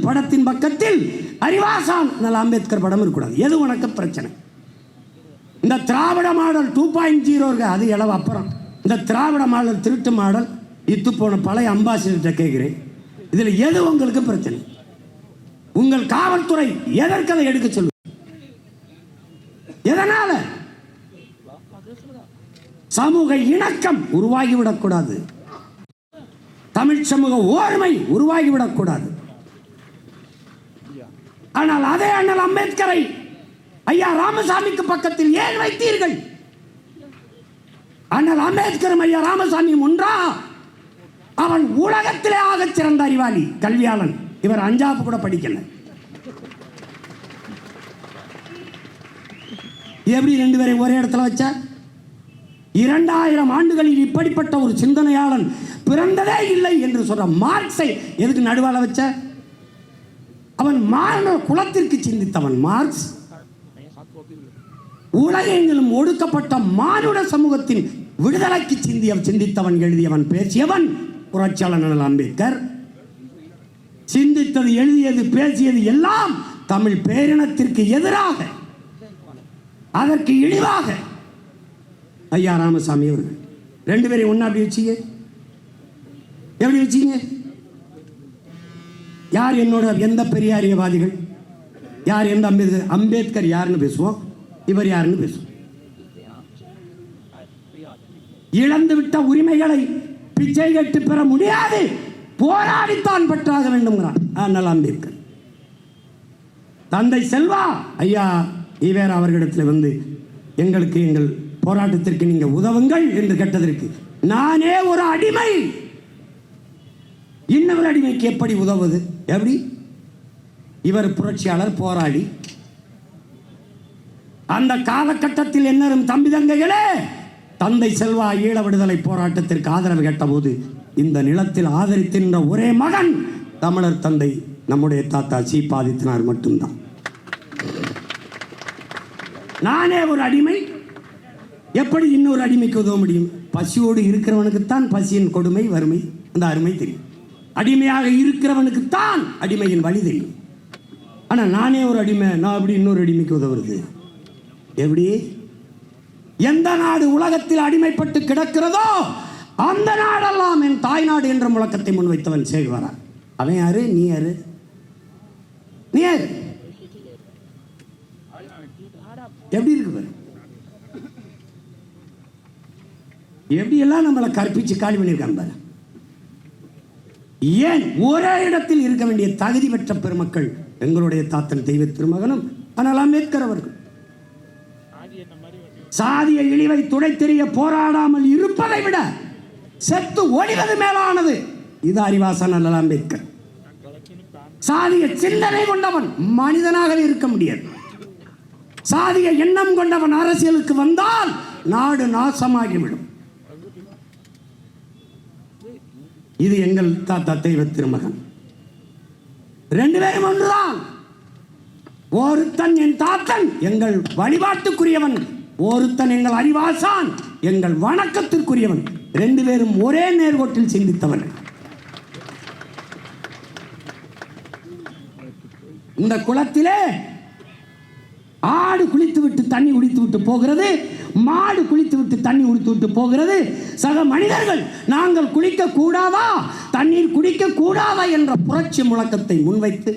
படத்தின் பக்கத்தில் அறிவாசான் அம்பேத்கர் படம் இருக்கக்கூடாது. எது உனக்கு பிரச்சனை? இந்த திராவிட மாடல் 2.0 அது எளவு அப்புறம். இந்த திராவிட மாடல் திருட்டு மாடல் இத்து போன பழைய அம்பாசிடர்கிட்ட கேட்கிறேன், இதில் எது உங்களுக்கு பிரச்சனை? உங்கள் காவல்துறை எதற்கதை எடுக்க சொல்லு? எதனால? சமூக இணக்கம் உருவாகிவிடக்கூடாது, தமிழ் சமூக ஓர்மை உருவாகிவிடக்கூடாது. ஆனால் அதே அண்ணல் அம்பேத்கரை ஐயா ராமசாமிக்கு பக்கத்தில் ஏன் வைத்தீர்கள்? அண்ணல் அம்பேத்கரும் ஐயா ராமசாமியும் ஒன்றா? அவன் உலகத்திலே ஆக சிறந்த அறிவாளி, கல்வியாளன். இவர் அஞ்சாப்பு கூட படிக்கல. எப்படி ரெண்டு பேரை ஒரே இடத்துல வச்ச? 2000 ஆண்டுகளில் இப்படிப்பட்ட ஒரு சிந்தனையாளன் பிறந்ததே இல்லை என்று சொல்ற மார்க்ஸை எதுக்கு நடுவால வச்ச? அவன் மானவ குலத்திற்கு சிந்தித்தவன் மார்க்ஸ். உலகெங்கிலும் ஒடுக்கப்பட்ட மானுட சமூகத்தின் விடுதலைக்கு சிந்தித்தவன், எழுதியவன், பேசியவன் புரட்சியாளர் அம்பேத்கர். சிந்தித்தது, எழுதியது, பேசியது எல்லாம் தமிழ் பேரினத்திற்கு எதிராக, அதற்கு இழிவாக. ஐயா ராமசாமி அவர்கள் ரெண்டு பேரையும் ஒன்னா அப்படி வச்சீங்க. எப்படி வச்சீங்க? யார் என்னோட எந்த பெரியாரியவாதிகள், யார் எந்த அம்பேத்கர் யாருன்னு பேசுவோம், இவர் யாருன்னு பேசுவோம். இழந்து விட்ட உரிமைகளை பிச்சை கட்டு பெற முடியாது, போராடித்தான் பெற்றாக வேண்டும்ங்கிறான் அண்ணல் அம்பேத்கர். தந்தை செல்வா ஐயா ஈவேரா அவர்களிடத்தில் வந்து எங்களுக்கு எங்கள் போராட்டத்திற்கு நீங்க உதவுங்கள் என்று கேட்டதற்கு, நானே ஒரு அடிமை, இன்னொரு அடிமைக்கு எப்படி உதவுவது? எப்படி? இவர் புரட்சியாளர், போராளி. அந்த காலகட்டத்தில் என்னரும் தம்பி தங்கைகளே, தந்தை செல்வா ஈழ விடுதலை போராட்டத்திற்கு ஆதரவு கேட்ட போது இந்த நிலத்தில் ஆதரித்திருந்த ஒரே மகன் தமிழர் தந்தை நம்முடைய தாத்தா சீபா ஆதித்தனார் மட்டும்தான். நானே ஒரு அடிமை, எப்படி இன்னொரு அடிமைக்கு உதவ முடியும்? பசியோடு இருக்கிறவனுக்குத்தான் பசியின் கொடுமை, வறுமை, அந்த அருமை தெரியும். அடிமையாக இருக்கிறவனுக்குத்தான் அடிமையின் வழி தெரியும். ஆனால் நானே ஒரு அடிமை, நான் எப்படி இன்னொரு அடிமைக்கு உதவுறது? எப்படி? எந்த நாடு உலகத்தில் அடிமைப்பட்டு கிடக்கிறதோ அந்த நாடெல்லாம் என் தாய் நாடு என்ற முழக்கத்தை முன்வைத்தவன் சேகுவாரா. அவன் யாரு? நீ யாரு? நீ யாரு? எப்படி இருக்கு பாரு. எப்படி எல்லாம் நம்மளை கற்பிச்சு காலி பண்ணியிருக்காங்க பாரு. ஏன் ஒரே இடத்தில் இருக்க வேண்டிய தகுதி பெற்ற பெருமக்கள் எங்களுடைய தாத்தன் தெய்வ திருமகனும் ஆனால் அம்பேத்கர் அவர்கள் சாதிய இழிவை துடை தெரிய போராடாமல் இருப்பதை விட செத்து ஒழிவது மேலானது. இது அறிவாசன் அல்ல அம்பேத்கர். சாதிய சிந்தனை கொண்டவன் மனிதனாகவே இருக்க முடியாது. சாதிய எண்ணம் கொண்டவன் அரசியலுக்கு வந்தால் நாடு நாசமாகிவிடும். இது எங்கள் தாத்தா தெய்வ திருமகன். ரெண்டு பேரும் ஒன்றுதான். ஒருத்தன் என் தாத்தன், எங்கள் வழிபாட்டுக்குரியவன். ஒருத்தன் எங்கள் அறிவாசான், எங்கள் வணக்கத்திற்குரியவன். ரெண்டு பேரும் ஒரே நேர்கோட்டில் சிந்தித்தவர்கள். இந்த குளத்திலே ஆடு குளித்து விட்டு தண்ணி குடித்து விட்டு போகிறது, மாடு குளித்து விட்டு தண்ணி குடித்து விட்டு போகிறது. சக மனிதர்கள் நாங்கள் குளிக்க கூடாதா, தண்ணீர் குடிக்க கூடாதா என்ற புரட்சி முழக்கத்தை முன்வைத்து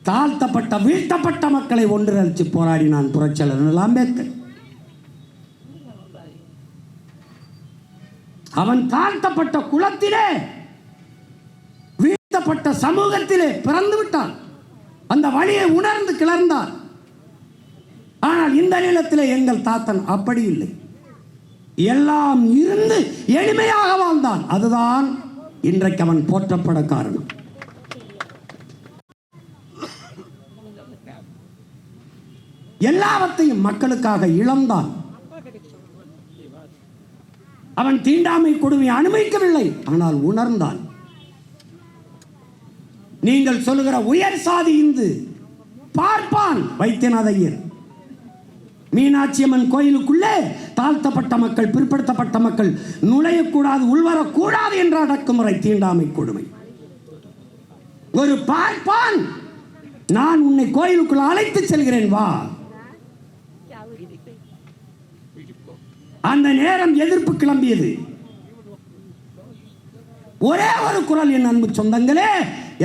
தாழ்த்தப்பட்ட வீழ்த்தப்பட்ட மக்களை ஒன்றிணைச்சு போராடினான் புரட்சியாளர் அம்பேத்கர். அவன் தாழ்த்தப்பட்ட குலத்திலே வீழ்த்தப்பட்ட சமூகத்திலே பிறந்து விட்டான். அந்த வழியை உணர்ந்து கிளர்ந்தான். ஆனால் இந்த நிலத்திலே எங்கள் தாத்தன் அப்படி இல்லை. எல்லாம் இருந்து எளிமையாக வாழ்ந்தான். அதுதான் இன்றைக்கு அவன் போற்றப்பட காரணம். எல்லாவற்றையும் மக்களுக்காக இழந்தான். அவன் தீண்டாமை கொடுமை அனுமதிக்கவில்லை, ஆனால் உணர்ந்தான். நீங்கள் சொல்லுகிற உயர் சாதி இந்து பார்ப்பான் வைத்தியநாத ஐயர். மீனாட்சி அம்மன் கோயிலுக்குள்ளே தாழ்த்தப்பட்ட மக்கள், பிற்படுத்தப்பட்ட மக்கள் நுழையக்கூடாது, உள்வரக்கூடாது என்ற அடக்குமுறை தீண்டாமை கொடுமை. ஒரு பார்ப்பான், நான் உன்னை கோயிலுக்குள் அழைத்து செல்கிறேன் வா. அந்த நேரம் எதிர்ப்பு கிளம்பியது. ஒரே ஒரு குரல் என் அன்பு சொந்தங்களே,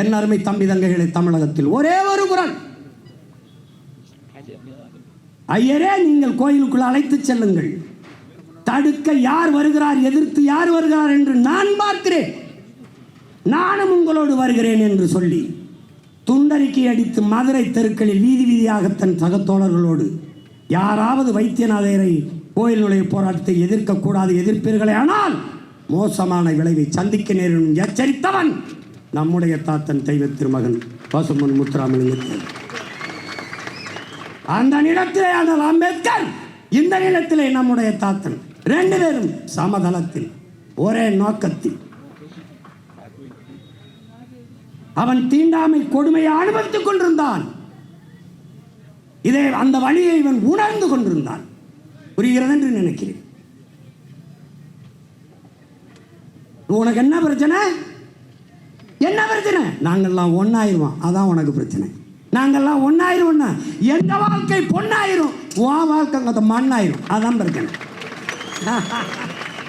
என் அருமை தம்பி தங்கைகளை, தமிழகத்தில் ஒரே ஒரு குரல், ஐயரே நீங்கள் கோயிலுக்குள் அழைத்து செல்லுங்கள், தடுக்க யார் வருகிறார், எதிர்த்து யார் வருகிறார் என்று நான் பார்க்கிறேன், நானும் உங்களோடு வருகிறேன் என்று சொல்லி துண்டறிக்கை அடித்து மதுரை தெருக்களில் வீதி வீதியாக தன் சகத்தோழர்களோடு யாராவது வைத்தியநாதரை கோயில் நுழைய போராட்டத்தை எதிர்க்கக்கூடாது, எதிர்ப்பீர்களே ஆனால் மோசமான விளைவை சந்திக்க நேரும் எச்சரித்தவன் நம்முடைய தாத்தன் தெய்வ திருமகன் பசுமன் முத்துராமலிங்கத்தேவர். அந்த நிலத்திலே ஆனால் அம்பேத்கர், இந்த நிலத்திலே நம்முடைய தாத்தன். ரெண்டு பேரும் சமதளத்தில் ஒரே நோக்கத்தில். அவன் தீண்டாமை கொடுமையை அனுபவித்துக் கொண்டிருந்தான். இதை அந்த வழியை இவன் உணர்ந்து கொண்டிருந்தான். புரிகிறது என்று நினைக்கிறேன். உனக்கு என்ன பிரச்சனை? என்ன பிரச்சனை? நாங்கள்லாம் ஒன்னாயிருவோம், அதான் உனக்கு பிரச்சனை. நாங்கள்லாம் ஒன்னாயிருவோம், எங்க வாழ்க்கை பொண்ணாயிரும், உன் வாழ்க்கை மண்ணாயிரும், அதான் பிரச்சனை.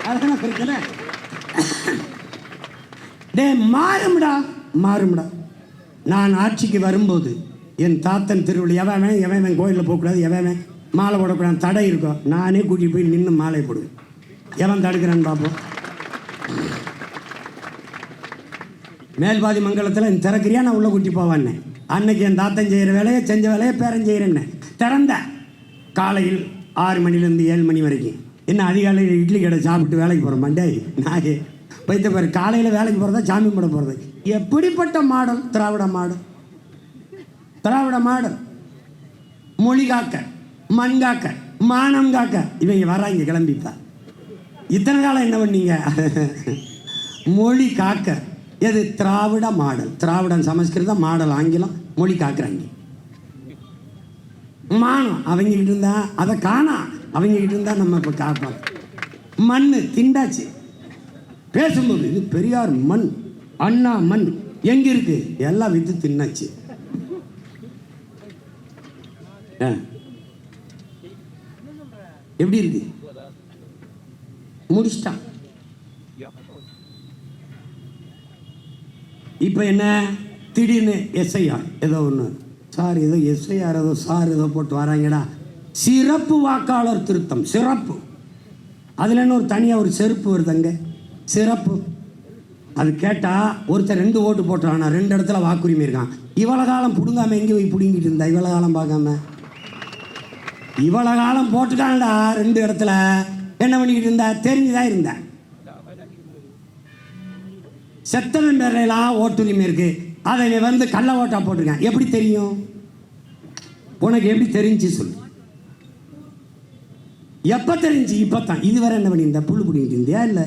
அதான் பிரச்சனை. டே மாறும்டா, மாறும்டா. நான் ஆட்சிக்கு வரும்போது என் தாத்தன் திருவிழி எவன் கோயிலில் போகக்கூடாது, எவன் மாலை போடக்கூடாது தடை இருக்கும், நானே கூட்டிகிட்டு போய் நின்று மாலை போடுவேன். எவன் தடுக்கிறான்னு பார்ப்போம். மேல்பாதி மங்கலத்தில் திறக்கிறியா, நான் உள்ளே கூட்டி போவான்னே. அன்னைக்கு என் தாத்தன் செய்கிற வேலையை செஞ்ச வேலையை பேரன் செய்கிறேன்னு திறந்த காலையில் 6 மணிலேருந்து 7 மணி வரைக்கும். என்ன அதிகாலையில் இட்லி கடை சாப்பிட்டு வேலைக்கு போகிறோம் மண்டாய் நாயே வைத்த பேர். காலையில் வேலைக்கு போகிறதா சாமி போட போகிறது. எப்படிப்பட்ட மாடல் திராவிட மாடல், திராவிட மாடல். மொழி காக்க, மண் காக்க, மானம் காக்க இவங்க வராங்க கிளம்பிப்பா. இத்தனை காலம் என்ன பண்ணீங்க? மொழி காக்க. எது? திராவிட மாடல். திராவிடன் சமஸ்கிருதம், மாடல் ஆங்கிலம், மொழி காக்குறாங்க. மானம் அவங்க கிட்ட இருந்தா அதை காணா, அவங்க கிட்ட இருந்தா நம்ம இப்போ காப்போம். மண் திண்டாச்சு. பேசும்போது இது பெரியார் மண், அண்ணா மண் எங்க இருக்கு, எல்லாம் வித்து தின்னாச்சு. எப்படி இருக்கு? முடிச்சிட்டான். இப்போ என்ன திடீர்னு எஸ்ஐஆர் ஏதோ ஒன்று, சார் ஏதோ எஸ்ஐஆர் ஏதோ சார் ஏதோ போட்டு வராங்கடா, சிறப்பு வாக்காளர் திருத்தம். சிறப்பு அதில் என்ன ஒரு தனியாக ஒரு செருப்பு வருதுங்க, சிறப்பு. அது கேட்டால் ஒருத்தர் 2 ஓட்டு போட்டுறான், 2 இடத்துல வாக்குரிமை இருக்கான். இவ்வளோ காலம் பிடுங்காமல் எங்கே போய் பிடுங்கிட்டு இருந்தா? இவ்வளோ காலம் பார்க்காம இவ்வளோ காலம் போட்டுட்டான்டா 2 இடத்துல. என்ன பண்ணிக்கிட்டு இருந்தா? தெரிஞ்சுதான் இருந்தேன். செத்தவன் பேரெல்லாம் ஓட்டுரிமை இருக்கு, அதை வந்து கள்ள ஓட்டா போட்டிருக்கேன். எப்படி தெரியும் உனக்கு? எப்படி தெரிஞ்சு சொல்லு. எப்ப தெரிஞ்சு? இப்பதான். இதுவரை என்ன பண்ணியிருந்த? புல்லு பிடிங்கிட்டு இருந்தியா? இல்லை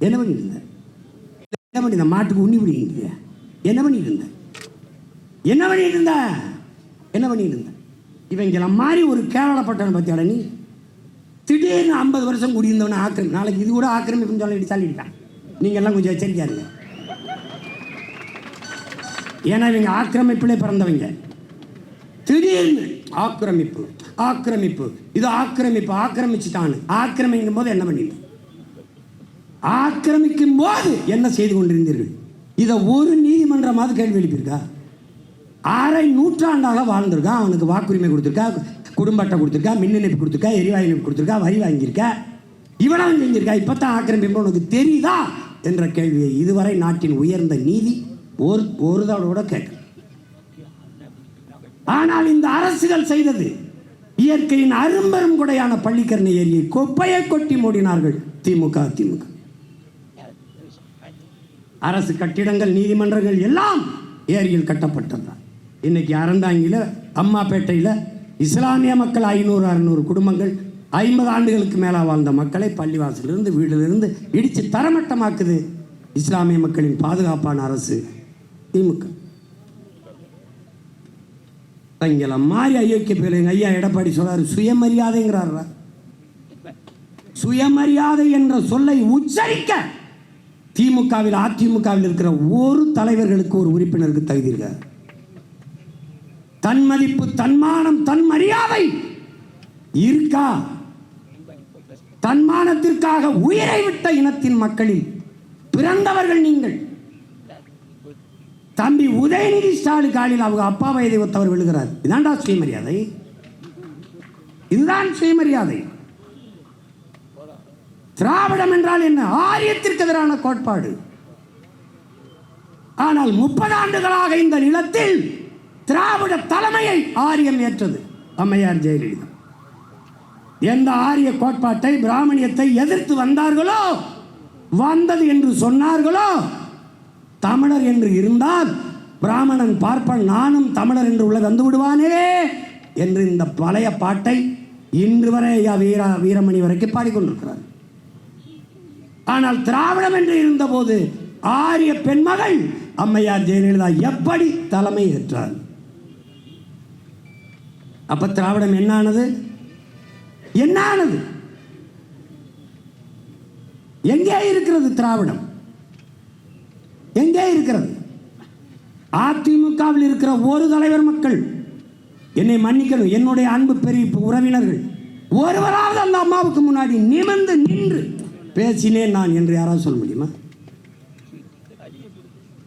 என்ன பண்ணிட்டு இருந்த? என்ன பண்ணியிருந்த? மாட்டுக்கு உண்ணி பிடிங்கிட்டு இருந்தியா? என்ன பண்ணிட்டு இருந்த? என்ன பண்ணிட்டு இருந்த? என்ன பண்ணிட்டு இருந்த? இவங்கெல்லாம் மாதிரி ஒரு கேவலப்பட்டவன் பத்தியால நீ. திடீர்னு 50 வருஷம் குடியிருந்தவன ஆக்கிரமி, நாளைக்கு இது கூட ஆக்கிரமிப்புன்னு சொல்லி தள்ளிட்டான். நீங்க எல்லாம் கொஞ்சம் எச்சரிக்கையா இருங்க. ஏன்னா இவங்க ஆக்கிரமிப்பிலே பிறந்தவங்க. திடீர்னு ஆக்கிரமிப்பு ஆக்கிரமிப்பு, இது ஆக்கிரமிப்பு, ஆக்கிரமிச்சுட்டான்னு. ஆக்கிரமிக்கும் போது என்ன பண்ணிட்டு? ஆக்கிரமிக்கும் போது என்ன செய்து கொண்டிருந்தீர்கள்? இதை ஒரு நீதிமன்றமாவது கேள்வி எழுப்பியிருக்கா? அரை நூற்றாண்டாக வாழ்ந்திருக்கா. அவனுக்கு வாக்குரிமை கொடுத்துருக்கா, குடும்ப அட்டை கொடுத்துருக்கா, மின் இணைப்பு கொடுத்துருக்கா, எரிவாயு இணைப்பு கொடுத்துருக்கா, வரி வாங்கியிருக்கா, இவ்வளவு செஞ்சிருக்கா. இப்பதான் ஆக்கிரமிப்பு உனக்கு தெரியுதா என்ற கேள்வியை இதுவரை நாட்டின் உயர்ந்த நீதி ஒரு தடவை கேட்க. ஆனால் இந்த அரசுகள் செய்தது இயற்கையின் அரும்பெரும் கொடையான பள்ளிக்கரணை ஏரியை குப்பையை கொட்டி மூடினார்கள். திமுக அதிமுக அரசு கட்டிடங்கள், நீதிமன்றங்கள் எல்லாம் ஏரியில் கட்டப்பட்டதுதான். இன்னைக்கு அறந்தாங்கில, அம்மாப்பேட்டையில் இஸ்லாமிய மக்கள் 500-600 குடும்பங்கள் 50 ஆண்டுகளுக்கு மேலே வாழ்ந்த மக்களை பள்ளிவாசலிருந்து வீட்டிலிருந்து இடித்து தரமட்டமாக்குது இஸ்லாமிய மக்களின் பாதுகாப்பான அரசு திமுக. இங்கெல்லாம் மாறி ஐயோக்கிய பேருங்க. ஐயா எடப்பாடி சொல்றாரு சுயமரியாதைங்கிறாரா? சுயமரியாதை என்ற சொல்லை உச்சரிக்க திமுகவில் அதிமுகவில் இருக்கிற ஒரு தலைவர்களுக்கு, ஒரு உறுப்பினருக்கு தகுதி இருக்க. தன் மதிப்பு, தன்மானம், தன் மரியாதை இருக்கா? தன்மானத்திற்காக உயிரை விட்ட இனத்தின் மக்களில் பிறந்தவர்கள் நீங்கள். தம்பி உதயநிதி ஸ்டாலின் காலில் அவங்க அப்பா வயதை ஒத்தவர் விழுகிறார். இதான்டா சுயமரியாதை? இதுதான் சுயமரியாதை. திராவிடம் என்றால் என்ன? ஆரியத்திற்கு எதிரான கோட்பாடு. ஆனால் 30 ஆண்டுகளாக இந்த நிலத்தில் திராவிட தலைமையை ஆரியம் ஏற்றது அம்மையார் ஜெயலலிதா. எந்த ஆரிய கோட்பாட்டை, பிராமணியத்தை எதிர்த்து வந்தார்களோ, வந்தது என்று சொன்னார்களோ, தமிழர் என்று இருந்தால் பிராமணன் பார்ப்பான், நானும் தமிழர் என்று உள்ள வந்து விடுவானே என்று இந்த பழைய பாட்டை இன்று வரை வீரமணி வரைக்கும் பாடிக்கொண்டிருக்கிறார். ஆனால் திராவிடம் என்று இருந்தபோது ஆரிய பெண்மகள் அம்மையார் ஜெயலலிதா எப்படி தலைமை ஏற்றார்? அப்ப திராவிடம் என்னானது? என்னானது? எங்கே இருக்கிறது திராவிடம்? எங்கே இருக்கிறது? அதிமுகவில் இருக்கிற ஒரு தலைவர் மக்கள், என்னை மன்னிக்கணும், என்னுடைய அன்பு பெரிய உறவினர்கள், ஒருவராவது அந்த அம்மாவுக்கு முன்னாடி நிமிர்ந்து நின்று பேசினேன் நான் என்று யாராவது சொல்ல முடியுமா?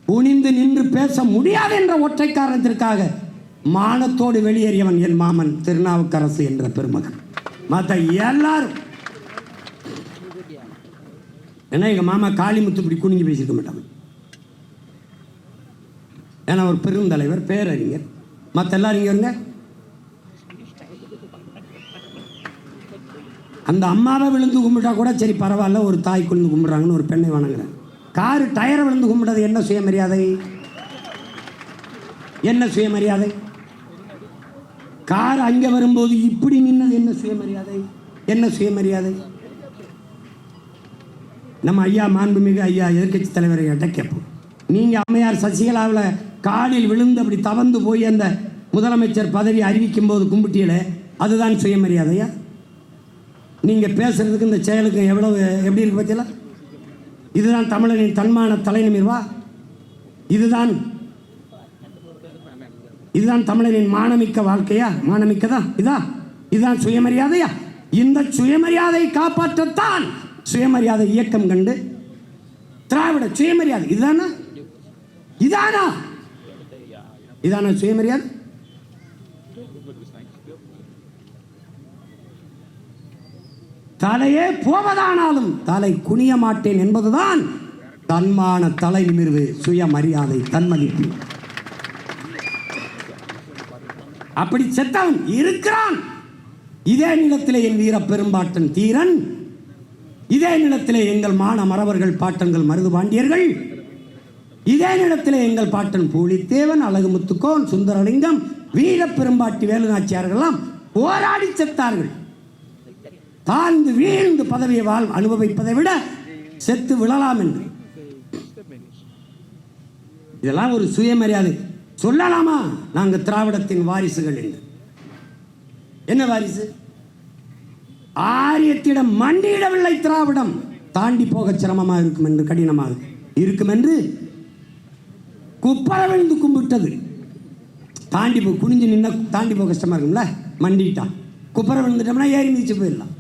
குனிந்து நின்று பேச முடியாது என்ற ஒற்றை காரணத்திற்காக மானத்தோடு வெளியேறியவன் என் மாமன் திருநாவுக்கரசு என்ற பெருமகன். மற்ற எல்லாரும் ஏன்னா எங்க மாமா காளிமுத்து இப்படி குனிஞ்சு பேசியிருக்க மாட்டாங்க. ஏன்னா ஒரு பெருந்தலைவர், பேரறிஞர். மற்ற எல்லாரும் இங்க இருங்க. அந்த அம்மாவை விழுந்து கும்பிட்டா கூட சரி பரவாயில்ல, ஒரு தாய் குழுந்து கும்பிட்றாங்கன்னு ஒரு பெண்ணை வணங்குறேன். காரு டயரை விழுந்து கும்பிட்டது என்ன சுயமரியாதை? என்ன சுயமரியாதை? கார் அங்கே வரும்போது இப்படி நின்னது என்ன சுயமரியாதை? என்ன சுயமரியாதை? நம்ம ஐயா மாண்புமிகு ஐயா எதிர்கட்சி தலைவரை கிட்ட கேட்போம். நீங்க அம்மையார் சசிகலாவில் காலில் விழுந்து அப்படி தவந்து போய் அந்த முதலமைச்சர் பதவி அறிவிக்கும் போது கும்பிட்டியலே, அதுதான் சுயமரியாதையா? நீங்க பேசுறதுக்கு இந்த செயலுக்கு எவ்வளவு எப்படி இருக்கு பத்தியா? இதுதான் தமிழனின் தன்மான தலைநிமிர்வா? இதுதான் தமிழனின் மானமிக்க வாழ்க்கையா? மானமிக்கதா? இதுதான் சுயமரியாதையா? இந்த சுயமரியாதை காப்பாற்றத்தான் சுயமரியாதை இயக்கம் கண்டு திராவிட சுயமரியாதை இதானா சுயமரியாதை? தலையே போவதானாலும் தலை குனிய மாட்டேன் என்பதுதான் தன்மான தலை நிமிர்வு, சுயமரியாதை, தன்மதிப்பு. அப்படி செத்தவன் இருக்கிறான். இதே நிலத்திலே என் வீர பெரும்பாட்டன் தீரன், இதே நிலத்திலே எங்கள் மான மறவர்கள் பாட்டங்கள் மருது பாண்டியர்கள், இதே நேரத்தில் எங்கள் பாட்டன் பூலித்தேவன், அழகுமுத்துக்கோன், சுந்தரலிங்கம், வீர பெரும்பாட்டி வேலுநாச்சியார்கள்லாம் போராடி செத்தார்கள். தாழ்ந்து வீழ்ந்து பதவியை அனுபவிப்பதை விட செத்து விழலாம் என்று. இதெல்லாம் ஒரு சுயமரியாதை. சொல்லலாமா நாங்கள் திராவிடத்தின் வாரிசுகள் என்று? என்ன வாரிசு? ஆரியத்திடம் மண்டியிடவில்லை. திராவிடம் தாண்டி போக சிரமமாக இருக்கும் என்று, கடினமாக இருக்கும் என்று குப்பர விழுந்து கும்பிட்டது. தாண்டி போ, குனிஞ்சு நின்னா தாண்டி போக கஷ்டமா இருக்கும்ல. மண்டிட்டான். குப்பர விழுந்துட்டோம்னா ஏறி மிதிச்சு போயிடலாம்.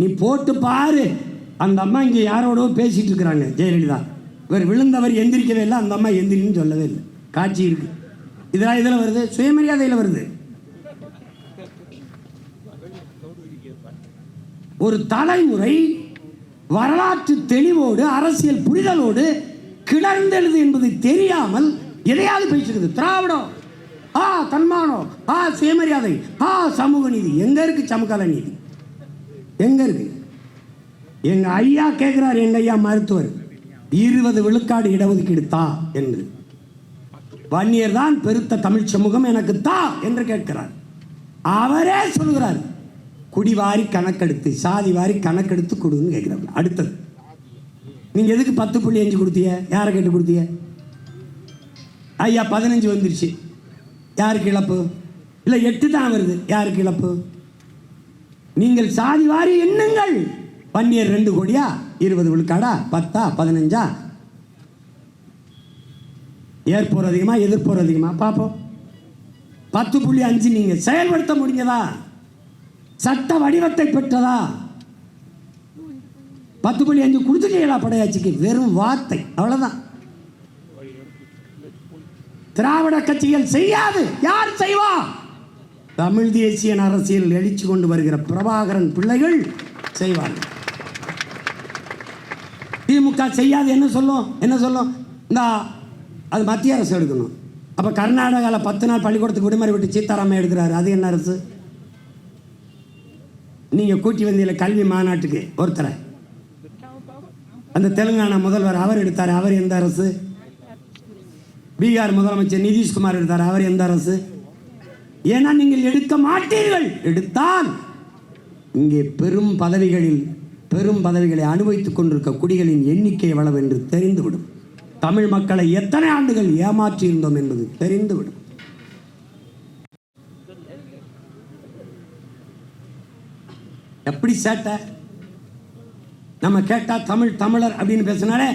நீ போட்டு பாரு. அந்த அம்மா இங்கே யாரோட பேசிட்டு இருக்கிறாங்க, ஜெயலலிதா. இவர் விழுந்தவர் எந்திரிக்கவே இல்லை, அந்த அம்மா எந்திரின்னு சொல்லவே இல்லை. காட்சி இருக்கு. இதெல்லாம் இதில் வருது, சுயமரியாதையில் வருது. ஒரு தலைமுறை வரலாற்று தெளிவோடு அரசியல் புரிதலோடு கிளர்ந்தெழுது என்பதை தெரியாமல் எதையாவது பேசுகிறது. திராவிடம், தன்மானம், சுயமரியாதை, சமூக நீதி. எங்க இருக்கு சமகால நீதி? எங்க இருக்கு? எங்க ஐயா கேட்கிறார், எங்க ஐயா மருத்துவர், 20 விழுக்காடு இடஒதுக்கீடு தா என்று. வன்னியர் தான் பெருத்த தமிழ் சமூகம், எனக்கு தா என்று கேட்கிறார். அவரே சொல்கிறார், குடிவாரி கணக்கெடுத்து, சாதி வாரி கணக்கெடுத்து கொடுன்னு கேட்கிறாங்க. அடுத்தது, நீங்க எதுக்கு 10.5 கொடுத்தீங்க? யாரை கேட்டு கொடுத்தீங்க? ஐயா 15 வந்துருச்சு, யாருக்கு இழப்பு? இல்லை 8 தான் வருது, யாருக்கு இழப்பு? நீங்கள் சாதி வாரி எண்ணுங்கள். வன்னியர் 2 கோடியா, 20 விழுக்காடா, 10ஆ, 15ஆ? ஏற்போர் அதிகமா, எதிர்ப்போர் அதிகமா? பார்ப்போம். 10.5 நீங்க செயல்படுத்த முடிஞ்சதா? சட்ட வடிவத்தை பெற்றதா? 10.5 கொடுத்துட்டீங்களா படையாட்சிக்கு? வெறும் வார்த்தை, அவ்வளவுதான். திராவிட கட்சிகள் செய்யாது, யார் செய்வா? தமிழ் தேசிய அரசியல் எழுச்சி கொண்டு வருகிற பிரபாகரன் பிள்ளைகள் செய்வார்கள். திமுக செய்யாது. என்ன சொல்லும்? என்ன சொல்லும்? இந்த அது மத்திய அரசு எடுக்கணும். அப்ப கர்நாடகாவில் 10 நாள் பள்ளிக்கூடத்துக்கு விடுமுறை விட்டு சீதாராமன் எடுக்கிறாரு, அது என்ன அரசு? நீங்க கூட்டி வந்தீங்க கல்வி மாநாட்டுக்கு ஒருத்தரை, அந்த தெலுங்கானா முதல்வர் அவர் எடுத்தார், அவர் எந்த அரசு? பீகார் முதலமைச்சர் நிதிஷ்குமார் எடுத்தார், அவர் எந்த அரசு? ஏன்னா நீங்கள் எடுக்க மாட்டீர்கள். எடுத்தால் இங்கே பெரும் பதவிகளை அனுபவித்துக் கொண்டிருக்க குடிகளின் எண்ணிக்கை எவ்வளவு என்று தெரிந்துவிடும். தமிழ் மக்களை எத்தனை ஆண்டுகள் ஏமாற்றி இருந்தோம் என்பது தெரிந்துவிடும். எப்படி சேட்டை? நம்ம கேட்டா தமிழர் அப்படின்னு பேசினாலே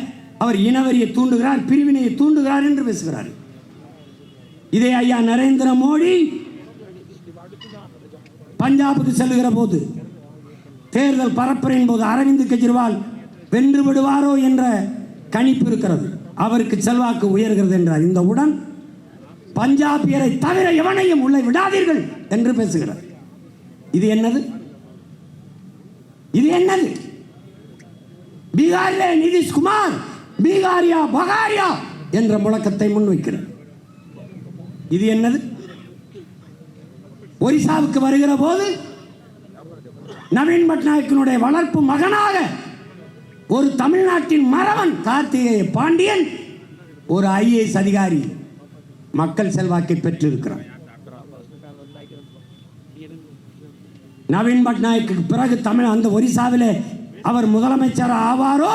அவர் இனவரியை தூண்டுகிறார், பிரிவினையை தூண்டுகிறார் என்று பேசுகிறார். இதே ஐயா நரேந்திர மோடி பஞ்சாபுக்கு செல்லுகிற போது, தேர்தல் பரப்புரையின் போது அரவிந்த் கெஜ்ரிவால் வென்று விடுவாரோ என்ற கணிப்பு இருக்கிறது, அவருக்கு செல்வாக்கு உயர்கிறது என்றார். இந்த உடன் பஞ்சாபியரை தவிர எவனையும் உள்ளே விடாதீர்கள் என்று பேசுகிறார். இது என்னது? இது என்னது? பீகாரிலே நிதிஷ்குமார் பீகாரியா பகாரியா என்ற முழக்கத்தை முன்வைக்கிறார். இது என்னது? ஒரிசாவுக்கு வருகிற போது நவீன் பட்நாயக்கினுடைய வளர்ப்பு மகனாக ஒரு தமிழ்நாட்டின் மறவன் கார்த்திகேய பாண்டியன் ஒரு IAS அதிகாரி மக்கள் செல்வாக்கை பெற்றிருக்கிறார். நவீன் பட்நாயக்கு பிறகு அந்த ஒரிசாவிலே அவர் முதலமைச்சர் ஆவாரோ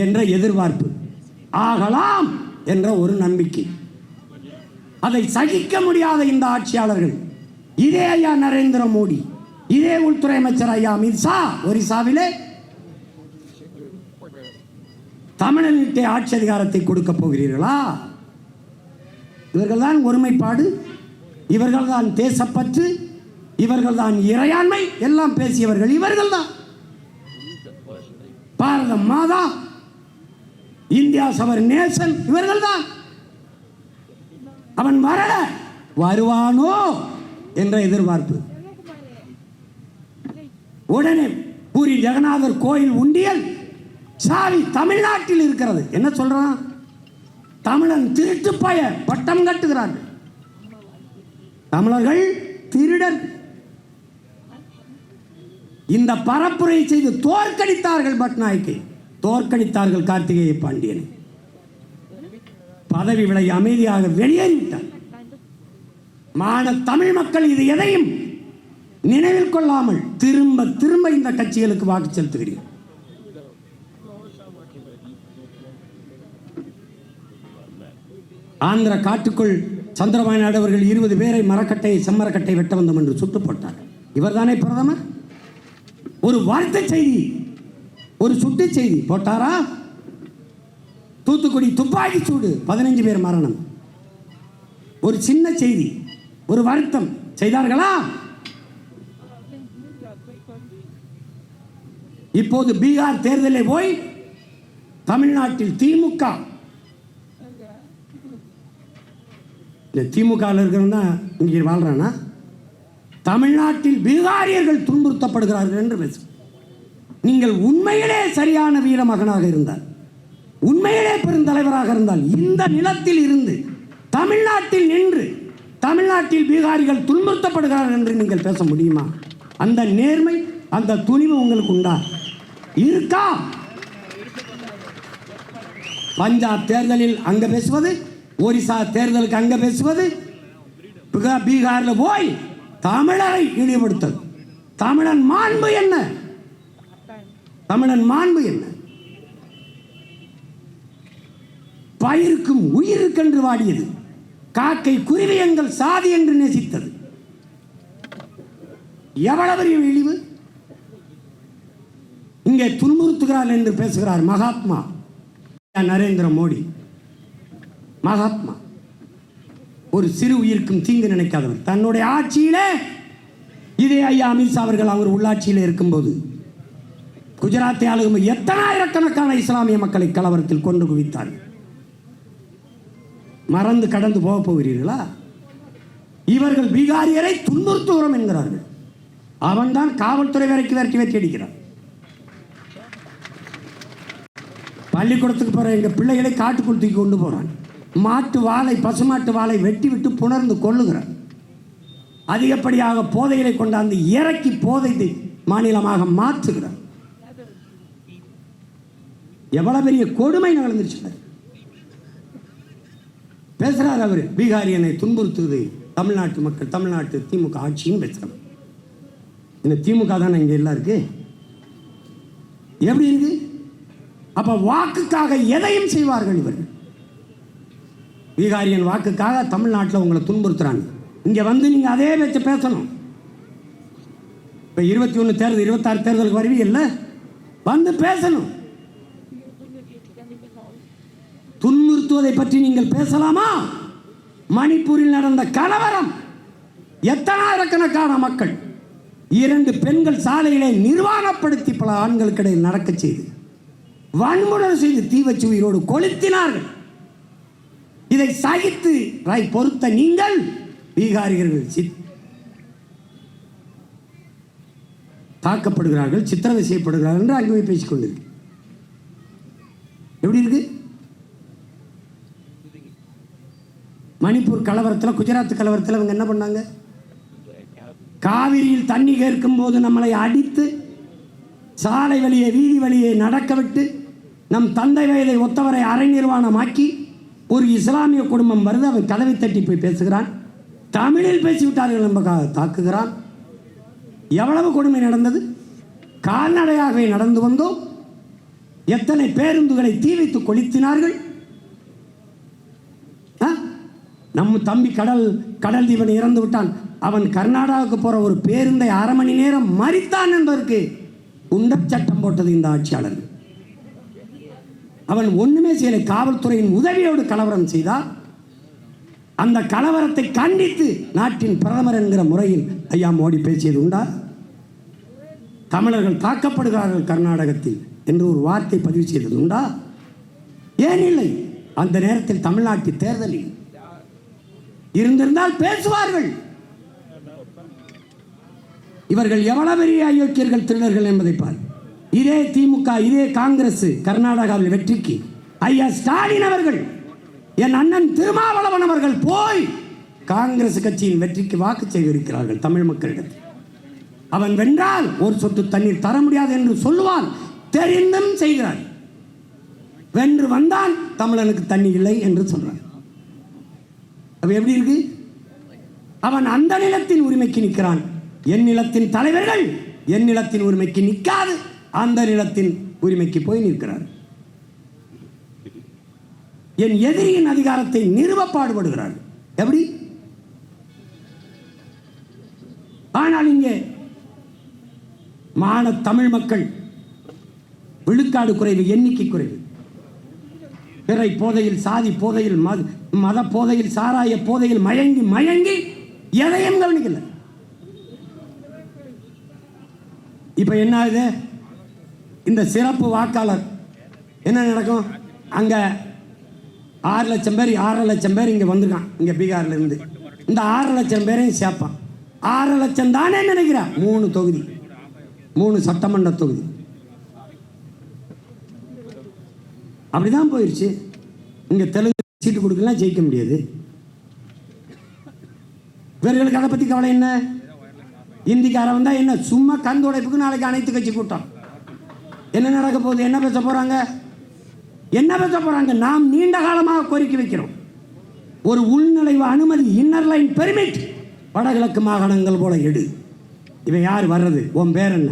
என்ற எதிர்பார்ப்பு, ஆகலாம் என்ற ஒரு நம்பிக்கை. அதை சகிக்க முடியாத இந்த ஆட்சியாளர்கள், இதே ஐயா நரேந்திர மோடி, இதே உள்துறை அமைச்சர் ஐயா அமித்ஷா ஒரிசாவிலே தமிழனுக்கு ஆட்சி அதிகாரத்தை கொடுக்க போகிறீர்களா? இவர்கள் தான் ஒருமைப்பாடு, இவர்கள் தான் தேசப்பற்று, இவர்கள் தான் இறையாண்மை எல்லாம் பேசியவர்கள் இவர்கள் தான். பாரத மாதா, இந்தியா சவர் நேசன் இவர்கள் தான். அவன் வரல, வருவானோ என்ற எதிர்பார்ப்பு. உடனே பூரி ஜெகநாதர் கோயில் உண்டியல் சாவி தமிழ்நாட்டில் இருக்கிறது. என்ன சொல்றான்? தமிழன் திருட்டு பய பட்டம் கட்டுகிறார்கள். தமிழர்கள் திருடர். இந்த பரப்புரை செய்து தோற்கடித்தார்கள் பட்நாயக்கை, தோற்கடித்தார்கள் கார்த்திகேய பாண்டியனை. பதவி விலை அமைதியாக வெளியேறிவிட்டார். தமிழ் மக்கள் இது எதையும் நினைவில் கொள்ளாமல் திரும்ப திரும்ப இந்த கட்சிகளுக்கு வாக்கு செலுத்துகிறீர்கள். ஆந்திர காட்டுக்குள் சந்திரபாபு நாயுடு அவர்கள் 20 பேரை செம்மரக்கட்டை வெட்ட வந்தோம் என்று சுட்டு போட்டார். இவர்தானே பிரதமர்? ஒரு வாழ்த்து செய்தி, ஒரு சுட்டு செய்தி போட்டாரா? தூத்துக்குடி துப்பாக்கி சூடு 15 பேர் மரணம். ஒரு சின்ன செய்தி, ஒரு வருத்தம் செய்தார்களா? இப்போது பீகார் தேர்தலில் போய் தமிழ்நாட்டில் திமுக இருக்கிறவன் தான் இங்கே வாழ்றானா? தமிழ்நாட்டில் பீகாரியர்கள் துன்புறுத்தப்படுகிறார்கள் என்று பேச. நீங்கள் உண்மையிலே சரியான வீர மகனாக இருந்தால், உண்மையிலே பெருந்தலைவராக இருந்தால், இந்த நிலத்தில் இருந்து தமிழ்நாட்டில் நின்று தமிழ்நாட்டில் பீகாரிகள் துன்புறுத்தப்படுகிறார்கள் என்று நீங்கள் பேச முடியுமா? அந்த நேர்மை, அந்த துணிவு உங்களுக்கு உண்டா? இருக்கா? பஞ்சாப் தேர்தலில் அங்க பேசுவது, ஒரிசா தேர்தலுக்கு அங்க பேசுவது, பீகாரில் போய் தமிழரை இழிவுபடுத்தல். தமிழன் மாண்பு என்ன? தமிழன் மாண்பு என்ன? பயிருக்கும் உயிருக்கென்று வாடியது, காக்கை குருவி எங்கள் சாதி என்று நேசித்தது. எவ்வளவு இழிவு! இங்கே துன்புறுத்துகிறார் என்று பேசுகிறார் மகாத்மா நரேந்திர மோடி. மகாத்மா ஒரு சிறு உயிருக்கும் தீங்கு நினைக்காதவர். தன்னுடைய ஆட்சியிலே இதே ஐயா அமித்ஷா அவர்கள் அவர் உள்ளாட்சியில் இருக்கும்போது குஜராத்தை ஆளும் எத்தனை ஆயிரக்கணக்கான இஸ்லாமிய மக்களை கலவரத்தில் கொண்டு குவித்தார். மறந்து கடந்து போக போகிறீர்களா? இவர்கள் பீகாரியரை துன்புறுத்துகிறோம் என்கிறார்கள். அவன்தான் காவல்துறை வரைக்கும் விரட்டி அடிக்கிறான். பள்ளிக்கூடத்துக்கு போற எங்க பிள்ளைகளை காட்டுக்குள் தூக்கி கொண்டு போறான். மாட்டு வாழை, பசுமாட்டு வாழை வெட்டி விட்டு புணர்ந்து கொள்ளுகிறான். அதிகப்படியாக போதைகளை கொண்டாந்து இறக்கி போதை மாநிலமாக மாற்றுகிறார். எவ்வளவு பெரிய கொடுமை நடந்துருச்சு பேசுறார் அவர். பீகாரியனை துன்புறுத்துவது தமிழ்நாட்டு மக்கள், தமிழ்நாட்டு திமுக ஆட்சியும் பேசுறாங்க. இந்த திமுக தானே இங்க எல்லாம் இருக்கு. எப்படி இருக்கு? அப்ப வாக்குக்காக எதையும் செய்வார்கள் இவர்கள். பீகாரியன் வாக்குக்காக தமிழ்நாட்டில் உங்களை துன்புறுத்துறாங்க. இங்க வந்து நீங்க அதே வச்சு பேசணும். இப்ப 21 தேர்தல், 26 தேர்தலுக்கு வருவீங்கல்ல, வந்து பேசணும். துன்புறுத்துவதை பற்றி நீங்கள் பேசலாமா? மணிப்பூரில் நடந்த கலவரம், எத்தனாயிரக்கணக்கான மக்கள், 2 பெண்கள் சாலையிலே நிர்வாணப்படுத்தி பல ஆண்களுக்கிடையில் நடக்க செய்து வன்முறை செய்து தீ வச்சு உயிரோடு கொளுத்தினார்கள். இதை சகித்து பொறுத்த நீங்கள் பீகாரியர்கள் தாக்கப்படுகிறார்கள், சித்திரவதை செய்யப்படுகிறார்கள் என்று அங்கே பேசிக் கொண்டிருக்கு. எப்படி இருக்கு? மணிப்பூர் கலவரத்தில், குஜராத் கலவரத்தில் அவங்க என்ன பண்ணாங்க? காவிரியில் தண்ணி கேட்கும் போது நம்மளை அடித்து சாலை வழியே, வீதி வழியே நடக்க விட்டு, நம் தந்தை வயதை ஒத்தவரை அரை நிர்வாணமாக்கி ஒரு இஸ்லாமிய குடும்பம் வருது, அவன் கதவை தட்டி போய் பேசுகிறான். தமிழில் பேசிவிட்டார்கள் என்பதாக தாக்குகிறான். எவ்வளவு கொடுமை நடந்தது! கால்நடையாகவே நடந்து வந்தோம். எத்தனை பேருந்துகளை தீ வைத்து கொளுத்தினார்கள். நம்ம தம்பி கடல் தீவன் இறந்து விட்டான். அவன் கர்நாடகாவுக்கு போற ஒரு பேருந்தை 1/2 மணி நேரம் மறித்தான் என்பதற்கு குண்டர் சட்டம் போட்டது இந்த ஆட்சியாளர்கள். அவன் ஒண்ணுமே செய்யலை. காவல்துறையின் உதவியோடு கலவரம் செய்தார். அந்த கலவரத்தை கண்டித்து நாட்டின் பிரதமர் என்கிற முறையில் ஐயா மோடி பேசியது உண்டா? தமிழர்கள் தாக்கப்படுகிறார்கள் கர்நாடகத்தில் என்று ஒரு வார்த்தை பதிவு செய்தது உண்டா? ஏன் இல்லை? அந்த நேரத்தில் தமிழ்நாட்டில் தேர்தலில் இருந்திருந்தால் பேசுவார்கள். இவர்கள் எவ்வளவு பெரிய அயோக்கியர்கள், திருடர்கள் என்பதை பார். இதே திமுக, இதே காங்கிரஸ் கர்நாடகாவில் வெற்றிக்கு ஐயா ஸ்டாலின் அவர்கள், என் அண்ணன் திருமாவளவன் அவர்கள் போய் காங்கிரஸ் கட்சியின் வெற்றிக்கு வாக்கு சேகரிக்கிறார்கள் தமிழ் மக்களிடம். அவன் வென்றால் ஒரு சொட்டு தண்ணீர் தர முடியாது என்று சொல்லுவான், தெரிந்தும் செய்கிறான். வென்று வந்தான் தமிழனுக்கு தண்ணி இல்லை என்று சொல்றான். அப்ப எப்படி இருக்கு? அவன் அந்த நிலத்தின் உரிமைக்கு நிற்கிறான். என் நிலத்தின் தலைவர்கள் என் நிலத்தின் உரிமைக்கு நிற்காது அந்த நிலத்தின் உரிமைக்கு போய் நிற்கிறார். என் எதிரியின் அதிகாரத்தை நிறுவ பாடுபடுகிறார். எப்படி? ஆனால் இங்கே தமிழ் மக்கள் விழுக்காடு குறைவு, எண்ணிக்கை குறைவு. பிறை போதையில், சாதி போதையில், மத போதையில், சாராய போதையில் மயங்கி மயங்கி எதையும் கவனிக்கல. இப்ப என்ன ஆகுது? இந்த சிறப்பு வாக்காளர் என்ன நடக்கும்? அங்க 6 லட்சம் பேர் 6 லட்சம் பேர் இங்க வந்திருக்கான், இங்க பீகார்ல இருந்து. இந்த 6 லட்சம் பேரையும் சேர்ப்பான். 6 லட்சம் தானே நினைக்கிறா? 3 தொகுதி, 3 சட்டமன்ற தொகுதி. அப்படிதான் போயிருச்சு. இங்க தெலுங்கு சீட்டு கொடுக்கலாம், ஜெயிக்க முடியாது. இவர்களுக்கு அதை பத்தி கவலை என்ன? இந்திக்காரன் வந்தா என்ன? சும்மா கந்து உடைப்புக்கு நாளைக்கு அனைத்து கட்சி கூட்டம். என்ன நடக்க போகுது? என்ன பேச போறாங்க? என்ன பேச போறாங்க? நாம் நீண்ட காலமாக கோரிக்கை வைக்கிறோம். ஒரு உள்நுழைவு அனுமதி, இன்னர் லைன் பெர்மிட் வடகிழக்கு மாகாணங்கள் போல எடு. இவன் யார் வர்றது? உன் பேர் என்ன?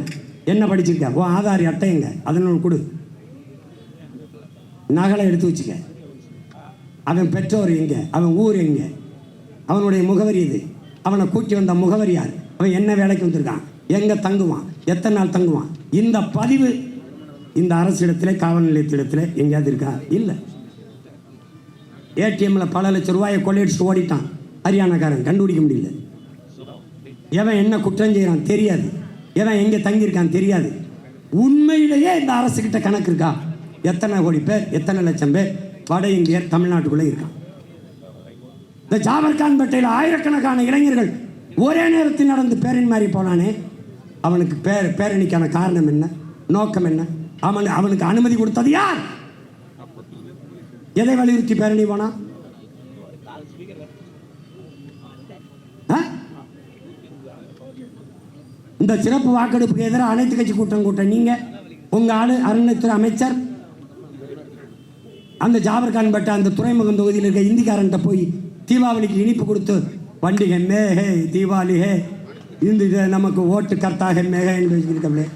என்ன படிச்சிருக்க? உன் ஆதார் அட்டை எங்க? அதனோடு கொடு. நகலை எடுத்து வச்சுக்க. அவன் பெற்றோர் எங்க? அவன் ஊர் எங்க? அவனுடைய முகவரி இது. அவனை கூட்டி வந்த முகவரி யார்? அவன் என்ன வேலைக்கு வந்திருக்கான்? எங்க தங்குவான்? எத்தனை நாள் தங்குவான்? இந்த பதிவு இந்த அரசிடத்திலே, காவல் நிலையத்திடத்திலே எங்கேயாவது இருக்கா? இல்லை. ஏடிஎம்ல பல லட்சம் ரூபாயை கொள்ளையடிச்சு ஓடிட்டான் ஹரியானாக்காரன், கண்டுபிடிக்க முடியல. எவன் என்ன குற்றம் செய்யறான் தெரியாது. எவன் எங்க தங்கியிருக்கான் தெரியாது. உண்மையிலேயே இந்த அரசு கிட்ட கணக்கு இருக்கா? எத்தனை கோடி பேர், எத்தனை லட்சம் பேர் வட இந்தியர் தமிழ்நாட்டுக்குள்ளே இருக்கான்? இந்த ஜாபர்கான் பேட்டையில் ஆயிரக்கணக்கான இளைஞர்கள் ஒரே நேரத்தில் நடந்து பேரணி மாறி போனானே, அவனுக்கு பேரணிக்கான காரணம் என்ன? நோக்கம் என்ன? அவனுக்கு அனுமதி கொடுத்தது யார்? எதை வலியுறுத்தி பேரணி போனா? இந்த சிறப்பு வாக்கெடுப்புக்கு எதிராக அனைத்து கட்சி கூட்டம் நீங்க, உங்க ஆளு அறநிலையத்துறை அமைச்சர் அந்த ஜாபர்கான் பட்ட அந்த துறைமுகம் தொகுதியில் இருக்க இந்திக்காரன்ட்ட போய் தீபாவளிக்கு இனிப்பு கொடுத்து பண்டிகை மேகே தீபாவளி ஹே இந்த நமக்கு ஓட்டு கர்த்தாக மேகே என்று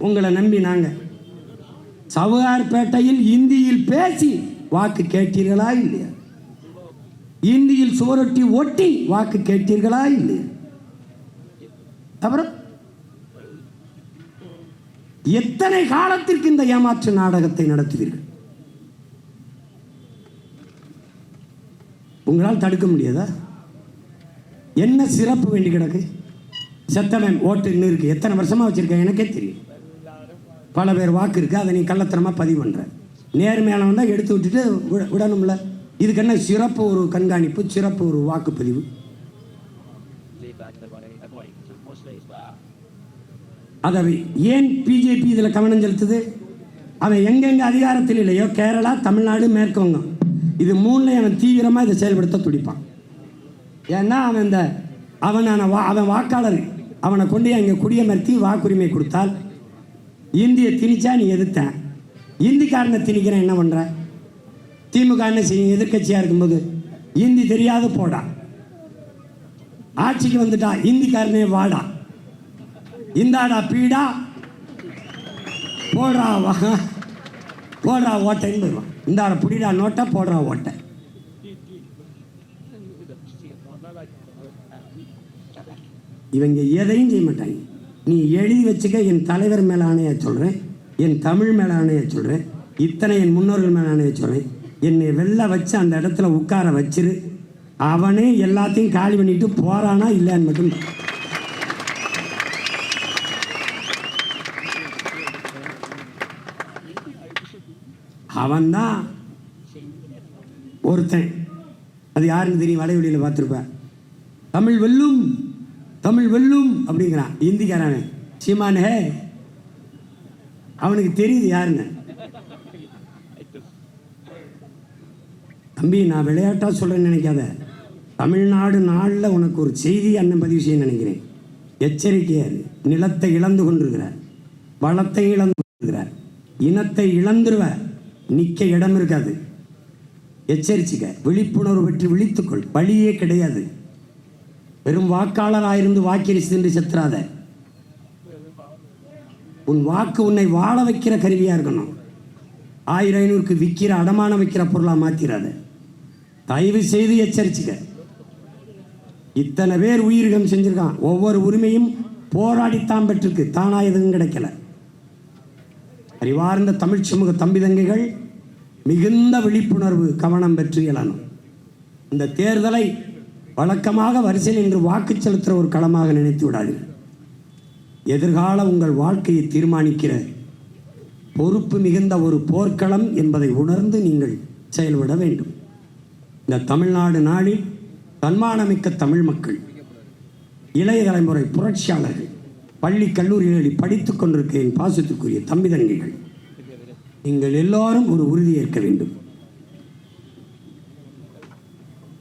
உங்களை நம்பி நாங்கள் சவுகார்பேட்டையில் இந்தியில் பேசி வாக்கு கேட்டீர்களா இல்லையா? இந்தியில் சுவரொட்டி ஒட்டி வாக்கு கேட்டீர்களா இல்லையா? அப்புறம் எத்தனை காலத்திற்கு இந்த ஏமாற்று நாடகத்தை நடத்துவீர்கள்? உங்களால் தடுக்க முடியாதா? என்ன சிறப்பு வேண்டி கிடக்கு? செத்தவன் ஓட்டு இன்னும் இருக்கு. எத்தனை வருஷமா வச்சிருக்கேன் எனக்கே தெரியும். பல பேர் வாக்கு இருக்கு, அதை நீ கள்ளத்தனமா பதிவு பண்ற. நேர்மையான வந்தால் எடுத்து விட்டுட்டு விடணும்ல. இதுக்கு என்ன சிறப்பு ஒரு கண்காணிப்பு, சிறப்பு ஒரு வாக்குப்பதிவு? அதை ஏன் பிஜேபி இதில் கவனம் செலுத்துது? அவன் எங்கெங்க அதிகாரத்தில் இல்லையோ, கேரளா, தமிழ்நாடு, மேற்கு வங்கம், இது 3லையும் அவன் தீவிரமாக இதை செயல்படுத்த துடிப்பான். ஏன்னா அவன் வாக்காளர், அவனை கொண்டு அங்கே குடியமர்த்தி வாக்குரிமை கொடுத்தால், இந்தியை திணிச்சா நீ எதிர்த்த, இந்திக்காரனை திணிக்கிறேன் என்ன பண்ற? திமுக என்ன செய்யும்? எதிர்கட்சியா இருக்கும்போது இந்தி தெரியாது போடா, ஆட்சிக்கு வந்துட்டா இந்திக்காரனே வாடா, இந்தாடா பீடா போடுறா போடுறா ஓட்டைன்னு வருவான். இந்தாட புடிடா நோட்டை, போடுறா ஓட்டை. இவங்க எதையும் செய்ய மாட்டாங்க. நீ எழுதி வச்சுக்க, என் தலைவர் மேல ஆணையா சொல்றேன், என் தமிழ் மேல ஆணையா சொல்றேன், இத்தனை என் முன்னோர்கள் மேல ஆணையா சொல்றேன். என்னை வெளில வச்சு அந்த இடத்துல உட்கார வச்சிரு. அவனே எல்லாத்தையும் காலி பண்ணிட்டு போறானா இல்லைன்னு மட்டும். அவன்தான் ஒருத்தன், அது யாருன்னு தெரியும், வலைவெளியில் பார்த்துருப்ப. தமிழ் வெல்லும், தமிழ் வெல்லும் அப்படிங்கிறான் இந்திக்காரன். சீமான் ஹே, அவனுக்கு தெரியுது யாருன்னு. தம்பி, நான் விளையாட்டா சொல்றேன்னு நினைக்காத. தமிழ்நாடு நாளில் உனக்கு ஒரு செய்தி அண்ணன் பதிவு செய்ய நினைக்கிறேன். எச்சரிக்கையார். நிலத்தை இழந்து கொண்டிருக்கிறார், வளத்தை இழந்து கொண்டிருக்கிறார், இனத்தை இழந்துருவ, நிற்க இடம் இருக்காது. எச்சரிச்சுக்க, விழிப்புணர்வு பெற்று விழித்துக்கொள். வழியே கிடையாது. வெறும் வாக்காளராயிருந்து வாக்களித்து என்று செத்துறாத. உன் வாக்கு உன்னை வாழ வைக்கிற கருவியா இருக்கணும். 1000-500க்கு விற்கிற அடமானம் வைக்கிற பொருளா மாத்திராத. தயவு செய்து எச்சரிச்சுக்க. இத்தனை பேர் உயிரிழம் செஞ்சிருக்கான். ஒவ்வொரு உரிமையும் போராடித்தான் பெற்றிருக்கு, தானா எதுவும் கிடைக்கல. அறிவார்ந்த தமிழ் சமூக தம்பி தங்கைகள் மிகுந்த விழிப்புணர்வு கவனம் பெற்று எழணும். இந்த தேர்தலை வழக்கமாக வரிசையில் நின்று வாக்கு செலுத்துகிற ஒரு களமாக நினைத்து விடாதீர்கள். எதிர்கால உங்கள் வாழ்க்கையை தீர்மானிக்கிற பொறுப்பு மிகுந்த ஒரு போர்க்களம் என்பதை உணர்ந்து நீங்கள் செயல்பட வேண்டும். இந்த தமிழ்நாடு நாளில் தன்மானமிக்க தமிழ் மக்கள், இளைய தலைமுறை புரட்சியாளர்கள், பள்ளி கல்லூரிகளில் படித்துக் கொண்டிருக்க என் பாசத்துக்குரிய தம்பி தங்கைகள், நீங்கள் எல்லாரும் ஒரு உறுதியேற்க வேண்டும்.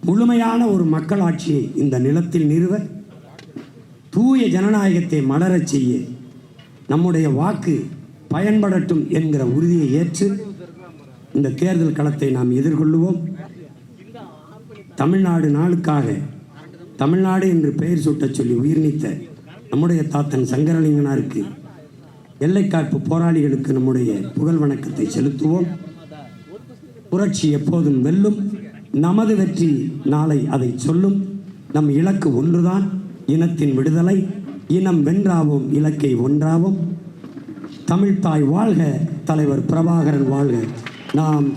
முழுமையான ஒரு மக்களாட்சியை இந்த நிலத்தில் நிறுவ, தூய ஜனநாயகத்தை மலரச் செய்ய நம்முடைய வாக்கு பயன்படட்டும் என்கிற உறுதியை ஏற்று இந்த தேர்தல் களத்தை நாம் எதிர்கொள்ளுவோம். தமிழ்நாடு நாளுக்காக தமிழ்நாடு என்று பெயர் சூட்டச் சொல்லி உயிர் நீத்த நம்முடைய தாத்தன் சங்கரலிங்கனாருக்கு, எல்லைக்காப்பு போராளிகளுக்கு நம்முடைய புகழ் வணக்கத்தை செலுத்துவோம். புரட்சி எப்போதும் வெல்லும். நமது வெற்றி நாளை அதை சொல்லும். நம் இலக்கு ஒன்றுதான், இனத்தின் விடுதலை. இனம் வென்றாவோம், இலக்கை ஒன்றாவோம். தமிழ்தாய் வாழ்க, தலைவர் பிரபாகரன் வாழ்க. நாம்